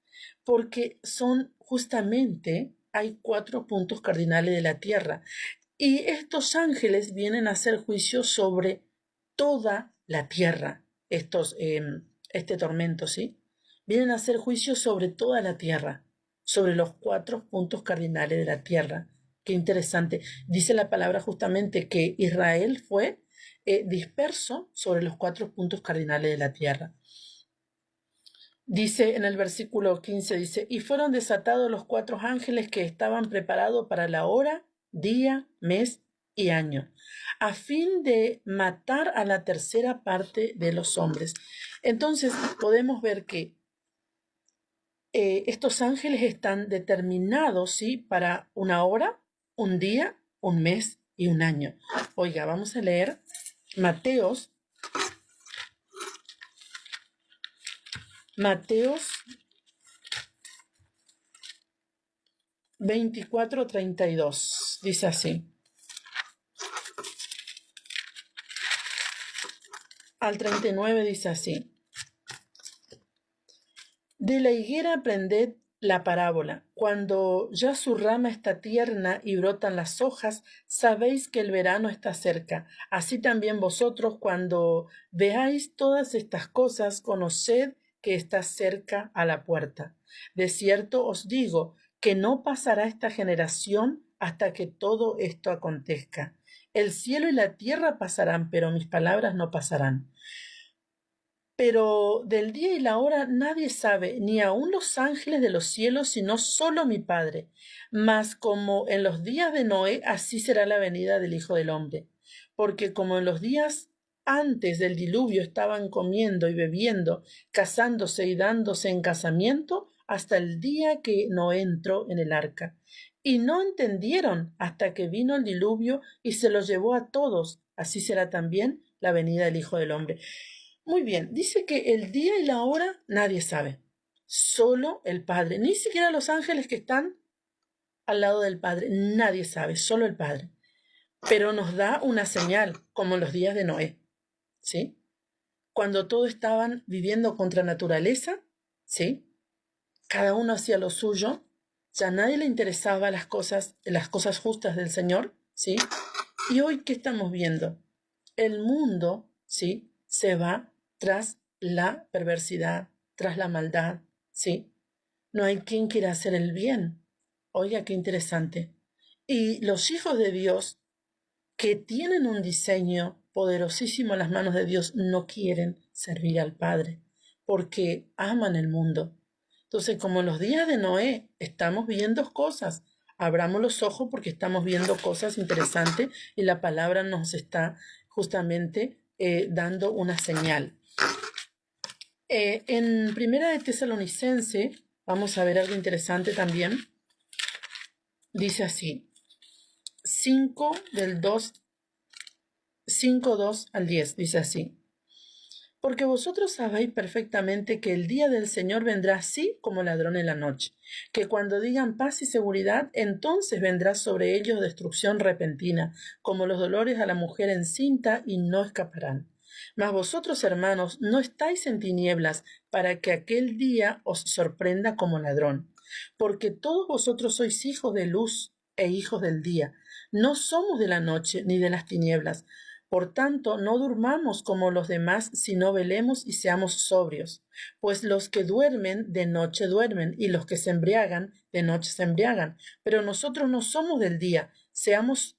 Porque son justamente, hay 4 puntos cardinales de la tierra. Y estos ángeles vienen a hacer juicio sobre toda la tierra. Este tormento, ¿sí? Vienen a hacer juicio sobre toda la tierra, sobre los 4 puntos cardinales de la tierra. Qué interesante. Dice la palabra justamente que Israel fue disperso sobre los 4 puntos cardinales de la tierra. Dice en el versículo 15, dice, y fueron desatados los 4 ángeles que estaban preparados para la hora, día, mes y año, a fin de matar a la tercera parte de los hombres. Entonces podemos ver que estos ángeles están determinados, ¿sí? Para una hora, un día, un mes y un año. Oiga, vamos a leer Mateos 24:32. Dice así: al 39 dice así: de la higuera aprended la parábola. Cuando ya su rama está tierna y brotan las hojas, sabéis que el verano está cerca. Así también vosotros, cuando veáis todas estas cosas, conoced que está cerca a la puerta. De cierto os digo que no pasará esta generación hasta que todo esto acontezca. El cielo y la tierra pasarán, pero mis palabras no pasarán. Pero del día y la hora nadie sabe, ni aun los ángeles de los cielos, sino solo mi Padre. Mas como en los días de Noé, así será la venida del Hijo del Hombre. Porque como en los días antes del diluvio estaban comiendo y bebiendo, casándose y dándose en casamiento, hasta el día que Noé entró en el arca. Y no entendieron hasta que vino el diluvio y se los llevó a todos. Así será también la venida del Hijo del Hombre. Muy bien, dice que el día y la hora nadie sabe, solo el Padre, ni siquiera los ángeles que están al lado del Padre, nadie sabe, solo el Padre. Pero nos da una señal, como en los días de Noé, ¿sí? Cuando todos estaban viviendo contra naturaleza, ¿sí? Cada uno hacía lo suyo, ya a nadie le interesaba las cosas justas del Señor, ¿sí? Y hoy, ¿qué estamos viendo? El mundo, ¿sí? Se va tras la perversidad, tras la maldad, ¿sí? No hay quien quiera hacer el bien. Oiga, qué interesante. Y los hijos de Dios, que tienen un diseño poderosísimo en las manos de Dios, no quieren servir al Padre, porque aman el mundo. Entonces, como en los días de Noé, estamos viendo cosas. Abramos los ojos porque estamos viendo cosas interesantes y la palabra nos está justamente dando una señal. En Primera de Tesalonicense, vamos a ver algo interesante también. Dice así, 5:2 al 10, dice así. Porque vosotros sabéis perfectamente que el día del Señor vendrá así como ladrón en la noche, que cuando digan paz y seguridad, entonces vendrá sobre ellos destrucción repentina, como los dolores a la mujer encinta, y no escaparán. Mas vosotros, hermanos, no estáis en tinieblas, para que aquel día os sorprenda como ladrón. Porque todos vosotros sois hijos de luz e hijos del día. No somos de la noche ni de las tinieblas. Por tanto, no durmamos como los demás, sino velemos y seamos sobrios. Pues los que duermen, de noche duermen, y los que se embriagan, de noche se embriagan. Pero nosotros no somos del día, seamos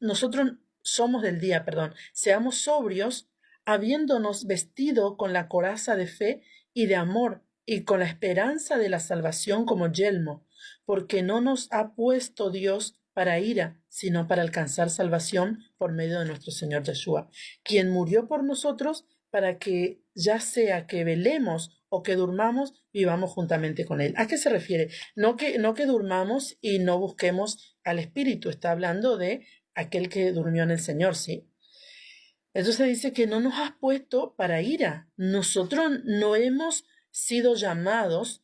sobrios, habiéndonos vestido con la coraza de fe y de amor, y con la esperanza de la salvación como yelmo, porque no nos ha puesto Dios para ira, sino para alcanzar salvación por medio de nuestro Señor Yeshua, quien murió por nosotros para que ya sea que velemos o que durmamos, vivamos juntamente con Él. ¿A qué se refiere? No que durmamos y no busquemos al Espíritu. Está hablando de aquel que durmió en el Señor, ¿sí? Entonces dice que no nos has puesto para ira. Nosotros no hemos sido llamados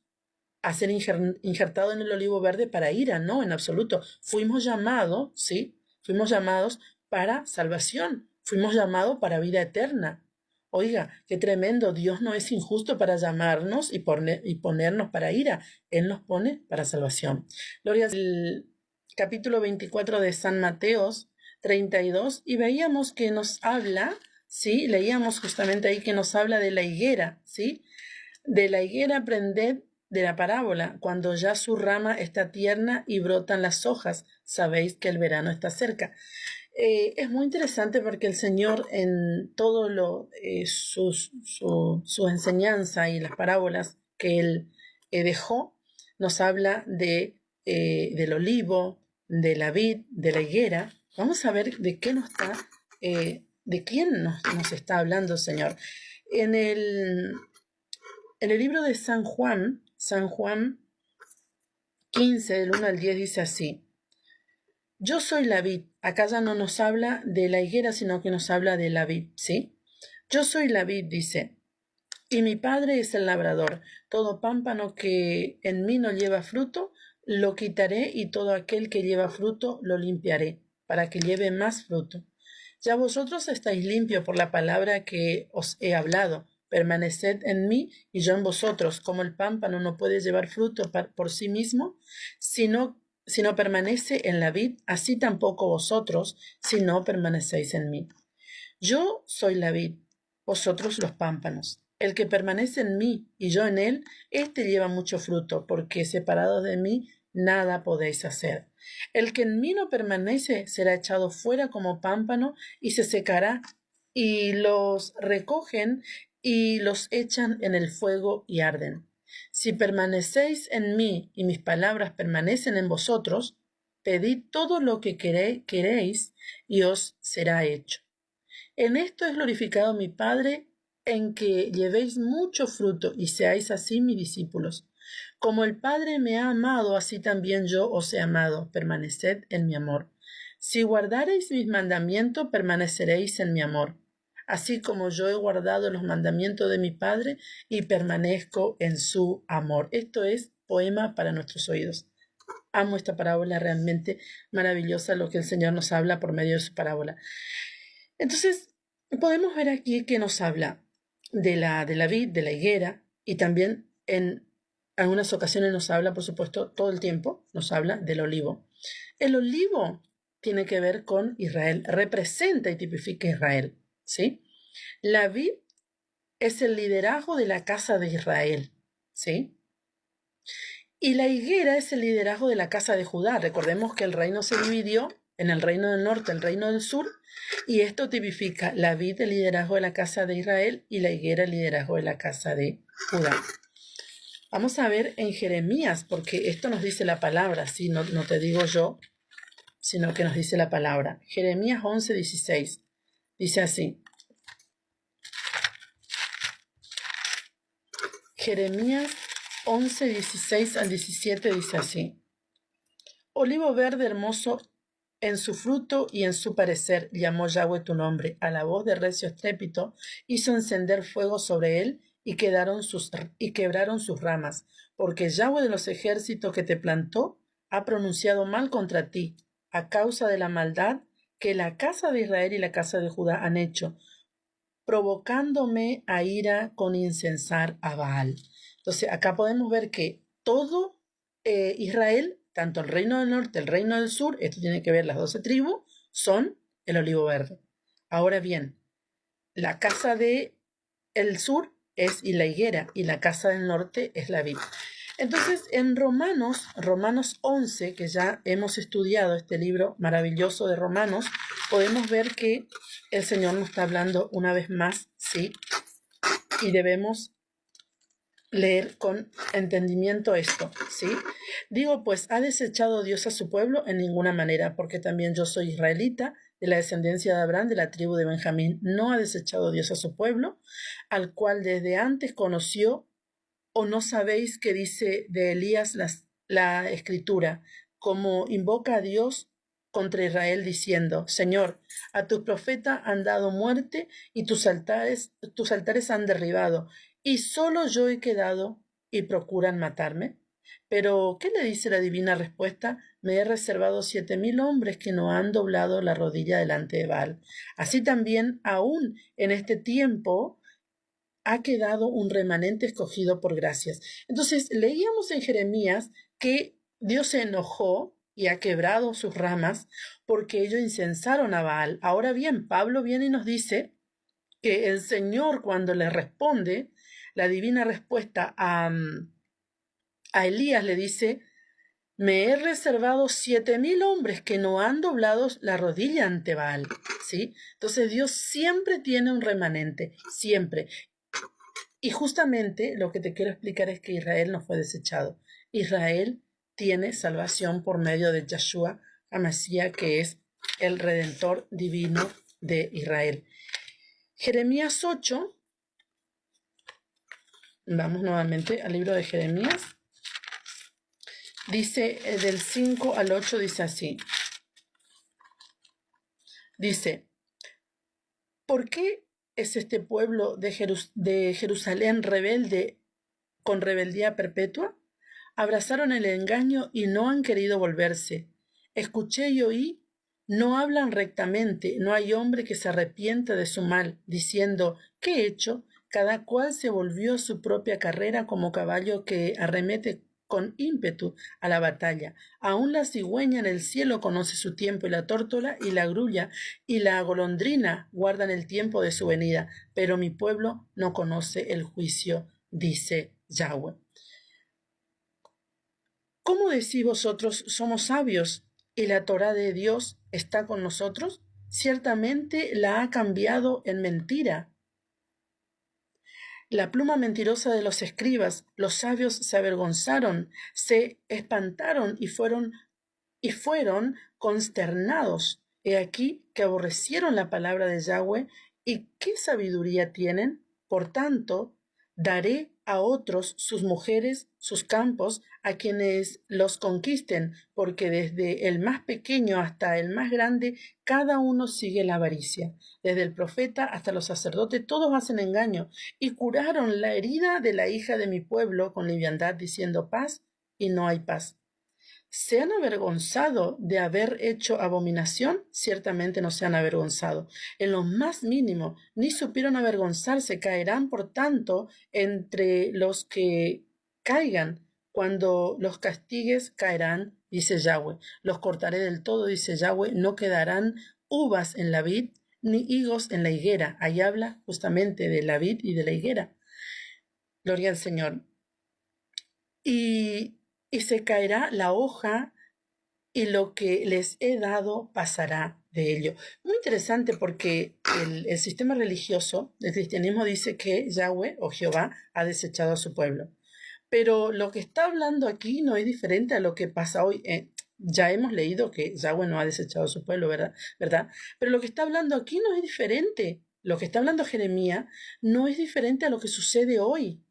a ser injertados en el olivo verde para ira, no, en absoluto. Fuimos llamados, ¿sí? Fuimos llamados para salvación. Fuimos llamados para vida eterna. Oiga, qué tremendo. Dios no es injusto para llamarnos y ponernos para ira. Él nos pone para salvación. Gloria al capítulo 24 de San Mateo 32, y veíamos que nos habla, ¿sí? Leíamos justamente ahí que nos habla de la higuera, ¿sí? De la higuera aprended de la parábola, cuando ya su rama está tierna y brotan las hojas, sabéis que el verano está cerca. Es muy interesante porque el Señor en todo su enseñanza y las parábolas que Él dejó, nos habla del olivo, de la vid, de la higuera. Vamos a ver de qué de quién nos está hablando el Señor. En el libro de San Juan 15, del 1 al 10, dice así: yo soy la vid. Acá ya no nos habla de la higuera, sino que nos habla de la vid, ¿sí? Yo soy la vid, dice, y mi padre es el labrador. Todo pámpano que en mí no lleva fruto, lo quitaré, y todo aquel que lleva fruto, lo limpiaré, para que lleve más fruto. Ya vosotros estáis limpios por la palabra que os he hablado. Permaneced en mí y yo en vosotros. Como el pámpano no puede llevar fruto por sí mismo, si no permanece en la vid, así tampoco vosotros, si no permanecéis en mí. Yo soy la vid, vosotros los pámpanos. El que permanece en mí y yo en él, éste lleva mucho fruto, porque separados de mí nada podéis hacer. El que en mí no permanece será echado fuera como pámpano y se secará, y los recogen y los echan en el fuego y arden. Si permanecéis en mí y mis palabras permanecen en vosotros, pedid todo lo que queréis y os será hecho. En esto es glorificado mi Padre, en que llevéis mucho fruto y seáis así mis discípulos. Como el Padre me ha amado, así también yo os he amado. Permaneced en mi amor. Si guardareis mis mandamientos, permaneceréis en mi amor, así como yo he guardado los mandamientos de mi Padre y permanezco en su amor. Esto es poema para nuestros oídos. Amo esta parábola, realmente maravillosa lo que el Señor nos habla por medio de su parábola. Entonces, podemos ver aquí que nos habla de la vid, de la higuera, y también en algunas ocasiones nos habla, por supuesto, todo el tiempo, nos habla del olivo. El olivo tiene que ver con Israel, representa y tipifica a Israel, ¿sí? La vid es el liderazgo de la casa de Israel, ¿sí? Y la higuera es el liderazgo de la casa de Judá. Recordemos que el reino se dividió en el reino del norte, el reino del sur, y esto tipifica la vid, el liderazgo de la casa de Israel, y la higuera, el liderazgo de la casa de Judá. Vamos a ver en Jeremías, porque esto nos dice la palabra, ¿sí? No te digo yo, sino que nos dice la palabra. Jeremías 11:16 dice así. Jeremías 11:16 al 17 dice así: olivo verde hermoso en su fruto y en su parecer, llamó Yahweh tu nombre. A la voz de recio estrépito hizo encender fuego sobre él, y quebraron sus ramas, porque Yahweh de los ejércitos que te plantó ha pronunciado mal contra ti, a causa de la maldad que la casa de Israel y la casa de Judá han hecho, provocándome a ira con incensar a Baal. Entonces acá podemos ver que todo Israel, tanto el reino del norte, el reino del sur, esto tiene que ver las 12 tribus, son el olivo verde. Ahora bien, la casa del sur es la higuera y la casa del norte es la vid. Entonces, en Romanos 11, que ya hemos estudiado este libro maravilloso de Romanos, podemos ver que el Señor nos está hablando una vez más, ¿sí? Y debemos leer con entendimiento esto, ¿sí? Digo, pues, ¿ha desechado Dios a su pueblo? En ninguna manera, porque también yo soy israelita de la descendencia de Abraham, de la tribu de Benjamín. No ha desechado Dios a su pueblo, al cual desde antes conoció. ¿O no sabéis qué dice de Elías la Escritura, como invoca a Dios contra Israel diciendo: Señor, a tus profetas han dado muerte y tus altares han derribado, y solo yo he quedado y procuran matarme? Pero, ¿qué le dice la divina respuesta? Me he reservado 7,000 hombres que no han doblado la rodilla delante de Baal. Así también, aún en este tiempo, ha quedado un remanente escogido por gracias. Entonces, leíamos en Jeremías que Dios se enojó y ha quebrado sus ramas porque ellos incensaron a Baal. Ahora bien, Pablo viene y nos dice que el Señor, cuando le responde, la divina respuesta a Elías le dice: me he reservado 7,000 hombres que no han doblado la rodilla ante Baal, ¿sí? Entonces Dios siempre tiene un remanente, siempre. Y justamente lo que te quiero explicar es que Israel no fue desechado. Israel tiene salvación por medio de Yeshua HaMashiach, que es el Redentor divino de Israel. Jeremías 8, vamos nuevamente al libro de Jeremías, dice del 5 al 8, dice así. Dice: ¿por qué es este pueblo de Jerusalén rebelde con rebeldía perpetua? Abrazaron el engaño y no han querido volverse. Escuché y oí, no hablan rectamente, no hay hombre que se arrepienta de su mal, diciendo: ¿qué he hecho? Cada cual se volvió a su propia carrera como caballo que arremete con ímpetu a la batalla. Aún la cigüeña en el cielo conoce su tiempo, y la tórtola y la grulla y la golondrina guardan el tiempo de su venida, pero mi pueblo no conoce el juicio, dice Yahweh. ¿Cómo decís vosotros: somos sabios, y la Torá de Dios está con nosotros? Ciertamente la ha cambiado en mentira. La pluma mentirosa de los escribas, los sabios se avergonzaron, se espantaron y fueron consternados. He aquí que aborrecieron la palabra de Yahweh, y qué sabiduría tienen. Por tanto, daré a otros sus mujeres, sus campos, a quienes los conquisten, porque desde el más pequeño hasta el más grande, cada uno sigue la avaricia. Desde el profeta hasta los sacerdotes, todos hacen engaño, y curaron la herida de la hija de mi pueblo con liviandad, diciendo: paz, y no hay paz. ¿Se han avergonzado de haber hecho abominación? Ciertamente no se han avergonzado en lo más mínimo, ni supieron avergonzarse. Caerán, por tanto, entre los que caigan. Cuando los castigues, caerán, dice Yahweh. Los cortaré del todo, dice Yahweh. No quedarán uvas en la vid, ni higos en la higuera. Ahí habla justamente de la vid y de la higuera. Gloria al Señor. Y se caerá la hoja, y lo que les he dado pasará de ello. Muy interesante, porque el sistema religioso del cristianismo dice que Yahweh o Jehová ha desechado a su pueblo. Pero lo que está hablando aquí no es diferente a lo que pasa hoy. Ya hemos leído que Yahweh no ha desechado a su pueblo, ¿verdad? Pero lo que está hablando aquí no es diferente. Lo que está hablando Jeremías no es diferente a lo que sucede hoy.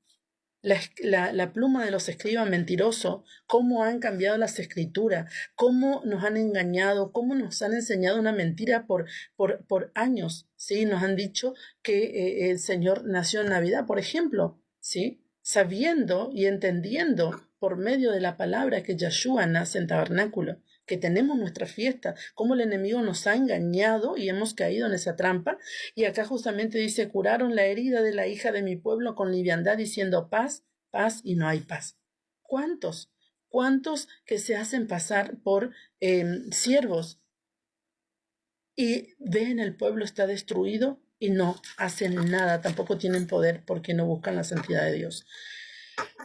La pluma de los escribas mentirosos, cómo han cambiado las escrituras, cómo nos han engañado, cómo nos han enseñado una mentira por años, ¿sí? Nos han dicho que el Señor nació en Navidad, por ejemplo, ¿sí? Sabiendo y entendiendo por medio de la palabra que Yeshua nace en tabernáculo, que tenemos nuestra fiesta, cómo el enemigo nos ha engañado y hemos caído en esa trampa. Y acá justamente dice: curaron la herida de la hija de mi pueblo con liviandad, diciendo: paz, paz, y no hay paz. ¿Cuántos? ¿Cuántos que se hacen pasar por siervos y ven el pueblo está destruido y no hacen nada, tampoco tienen poder porque no buscan la santidad de Dios?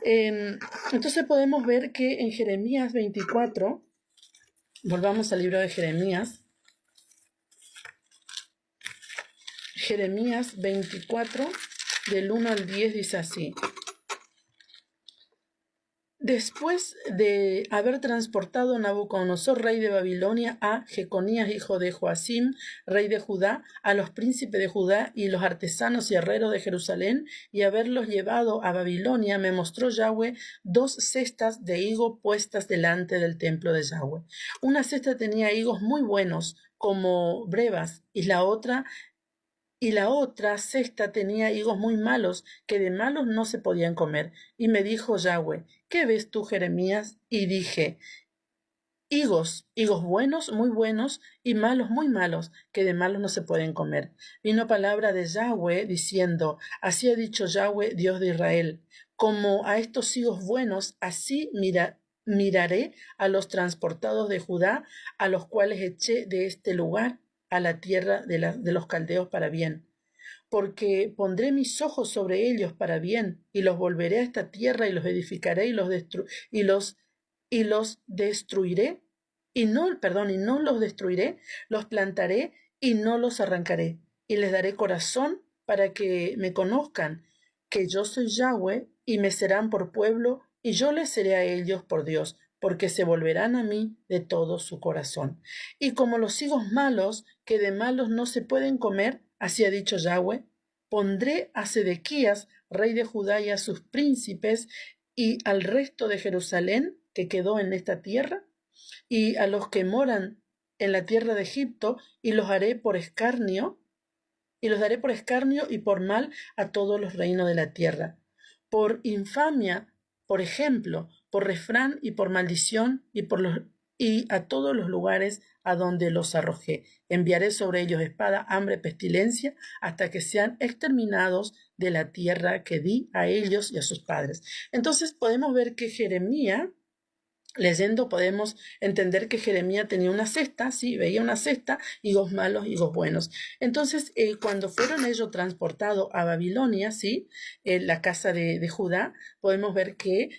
Entonces podemos ver que en Jeremías 24, volvamos al libro de Jeremías. Jeremías 24, del 1 al 10, dice así. Después de haber transportado a Nabucodonosor, rey de Babilonia, a Jeconías, hijo de Joacim, rey de Judá, a los príncipes de Judá y los artesanos y herreros de Jerusalén, y haberlos llevado a Babilonia, me mostró Yahweh 2 cestas de higo puestas delante del templo de Yahweh. Una cesta tenía higos muy buenos, como brevas, y la otra cesta tenía higos muy malos, que de malos no se podían comer. Y me dijo Yahweh, ¿qué ves tú, Jeremías? Y dije, higos buenos, muy buenos, y malos, muy malos, que de malos no se pueden comer. Vino palabra de Yahweh diciendo, así ha dicho Yahweh, Dios de Israel, como a estos higos buenos, así miraré a los transportados de Judá, a los cuales eché de este lugar a la tierra de los caldeos para bien. Porque pondré mis ojos sobre ellos para bien, y los volveré a esta tierra, y los edificaré, y los destruiré, y no los destruiré, los plantaré, y no los arrancaré, y les daré corazón para que me conozcan, que yo soy Yahweh, y me serán por pueblo, y yo les seré a ellos por Dios, porque se volverán a mí de todo su corazón. Y como los higos malos, que de malos no se pueden comer, así ha dicho Yahweh, pondré a Sedequías, rey de Judá, y a sus príncipes, y al resto de Jerusalén, que quedó en esta tierra, y a los que moran en la tierra de Egipto, y los daré por escarnio y por mal a todos los reinos de la tierra, por infamia, por ejemplo, por refrán y por maldición, y a todos los lugares a donde los arrojé. Enviaré sobre ellos espada, hambre, pestilencia, hasta que sean exterminados de la tierra que di a ellos y a sus padres. Entonces podemos ver que Jeremías, leyendo podemos entender que Jeremías tenía una cesta, sí, veía una cesta, higos malos, higos buenos. Entonces, cuando fueron ellos transportados a Babilonia, sí, la casa de Judá, podemos ver que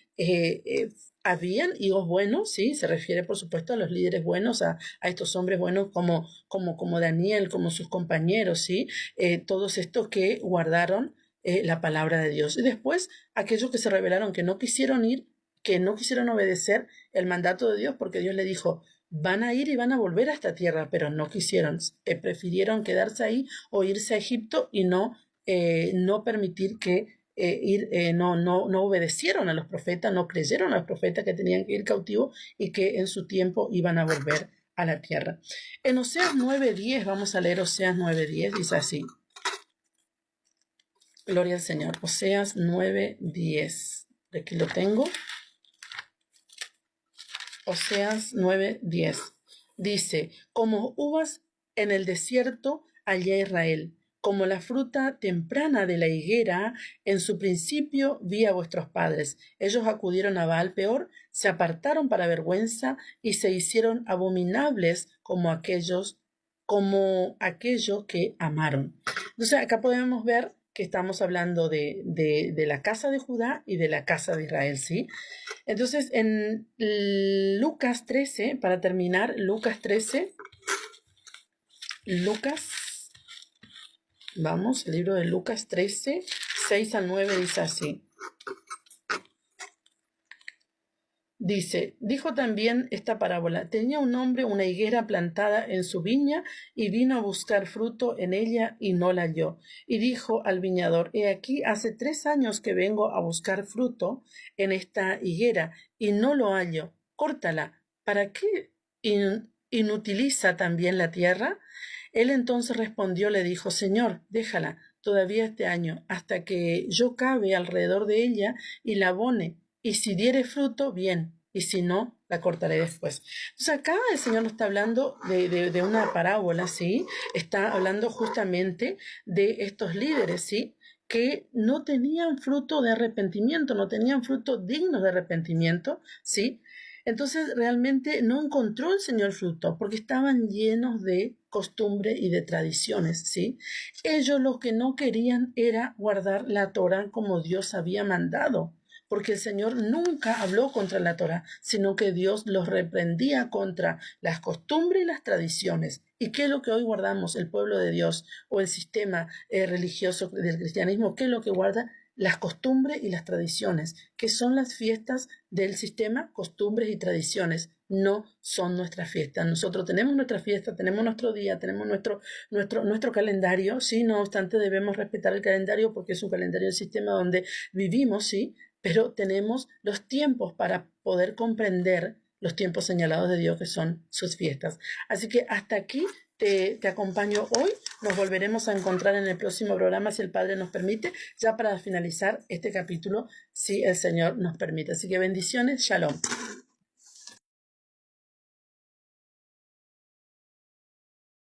habían higos buenos, sí, se refiere por supuesto a los líderes buenos, a estos hombres buenos como Daniel, como sus compañeros, sí, todos estos que guardaron la palabra de Dios. Y después, aquellos que se rebelaron, que no quisieron ir, que no quisieron obedecer el mandato de Dios, porque Dios le dijo, van a ir y van a volver a esta tierra, pero no quisieron, prefirieron quedarse ahí o irse a Egipto y no permitir que no obedecieron a los profetas, no creyeron a los profetas que tenían que ir cautivos y que en su tiempo iban a volver a la tierra. En Oseas 9:10, vamos a leer Oseas 9:10, dice así. Gloria al Señor. Oseas 9:10. Aquí lo tengo. Oseas 9:10 dice, como uvas en el desierto hallé Israel, como la fruta temprana de la higuera, en su principio vi a vuestros padres. Ellos acudieron a Baal Peor, se apartaron para vergüenza y se hicieron abominables como aquello que amaron. Entonces acá podemos ver que estamos hablando de la casa de Judá y de la casa de Israel, ¿sí? Entonces, en Lucas 13, para terminar, Lucas 13, el libro de Lucas 13, 6 al 9 dice así. Dice, dijo también esta parábola, tenía un hombre una higuera plantada en su viña y vino a buscar fruto en ella y no la halló. Y dijo al viñador, he aquí, hace 3 años que vengo a buscar fruto en esta higuera y no lo hallo. Córtala. ¿Para qué inutiliza también la tierra? Él entonces respondió, le dijo, Señor, déjala todavía este año, hasta que yo cabe alrededor de ella y la abone. Y si diere fruto, bien, y si no, la cortaré después. Entonces acá el Señor nos está hablando de una parábola, ¿sí? Está hablando justamente de estos líderes, ¿sí? Que no tenían fruto de arrepentimiento, no tenían fruto digno de arrepentimiento, ¿sí? Entonces realmente no encontró el Señor fruto porque estaban llenos de costumbre y de tradiciones, ¿sí? Ellos lo que no querían era guardar la Torá como Dios había mandado, porque el Señor nunca habló contra la Torá, sino que Dios los reprendía contra las costumbres y las tradiciones. ¿Y qué es lo que hoy guardamos, el pueblo de Dios o el sistema religioso del cristianismo? ¿Qué es lo que guarda? las costumbres y las tradiciones, que son las fiestas del sistema, costumbres y tradiciones. No son nuestras fiestas. Nosotros tenemos nuestra fiesta, tenemos nuestro día, tenemos nuestro calendario, sí, no obstante debemos respetar el calendario porque es un calendario del sistema donde vivimos, sí, pero tenemos los tiempos para poder comprender los tiempos señalados de Dios, que son sus fiestas. Así que hasta aquí te acompaño hoy. Nos volveremos a encontrar en el próximo programa, si el Padre nos permite, ya para finalizar este capítulo, si el Señor nos permite. Así que bendiciones, shalom.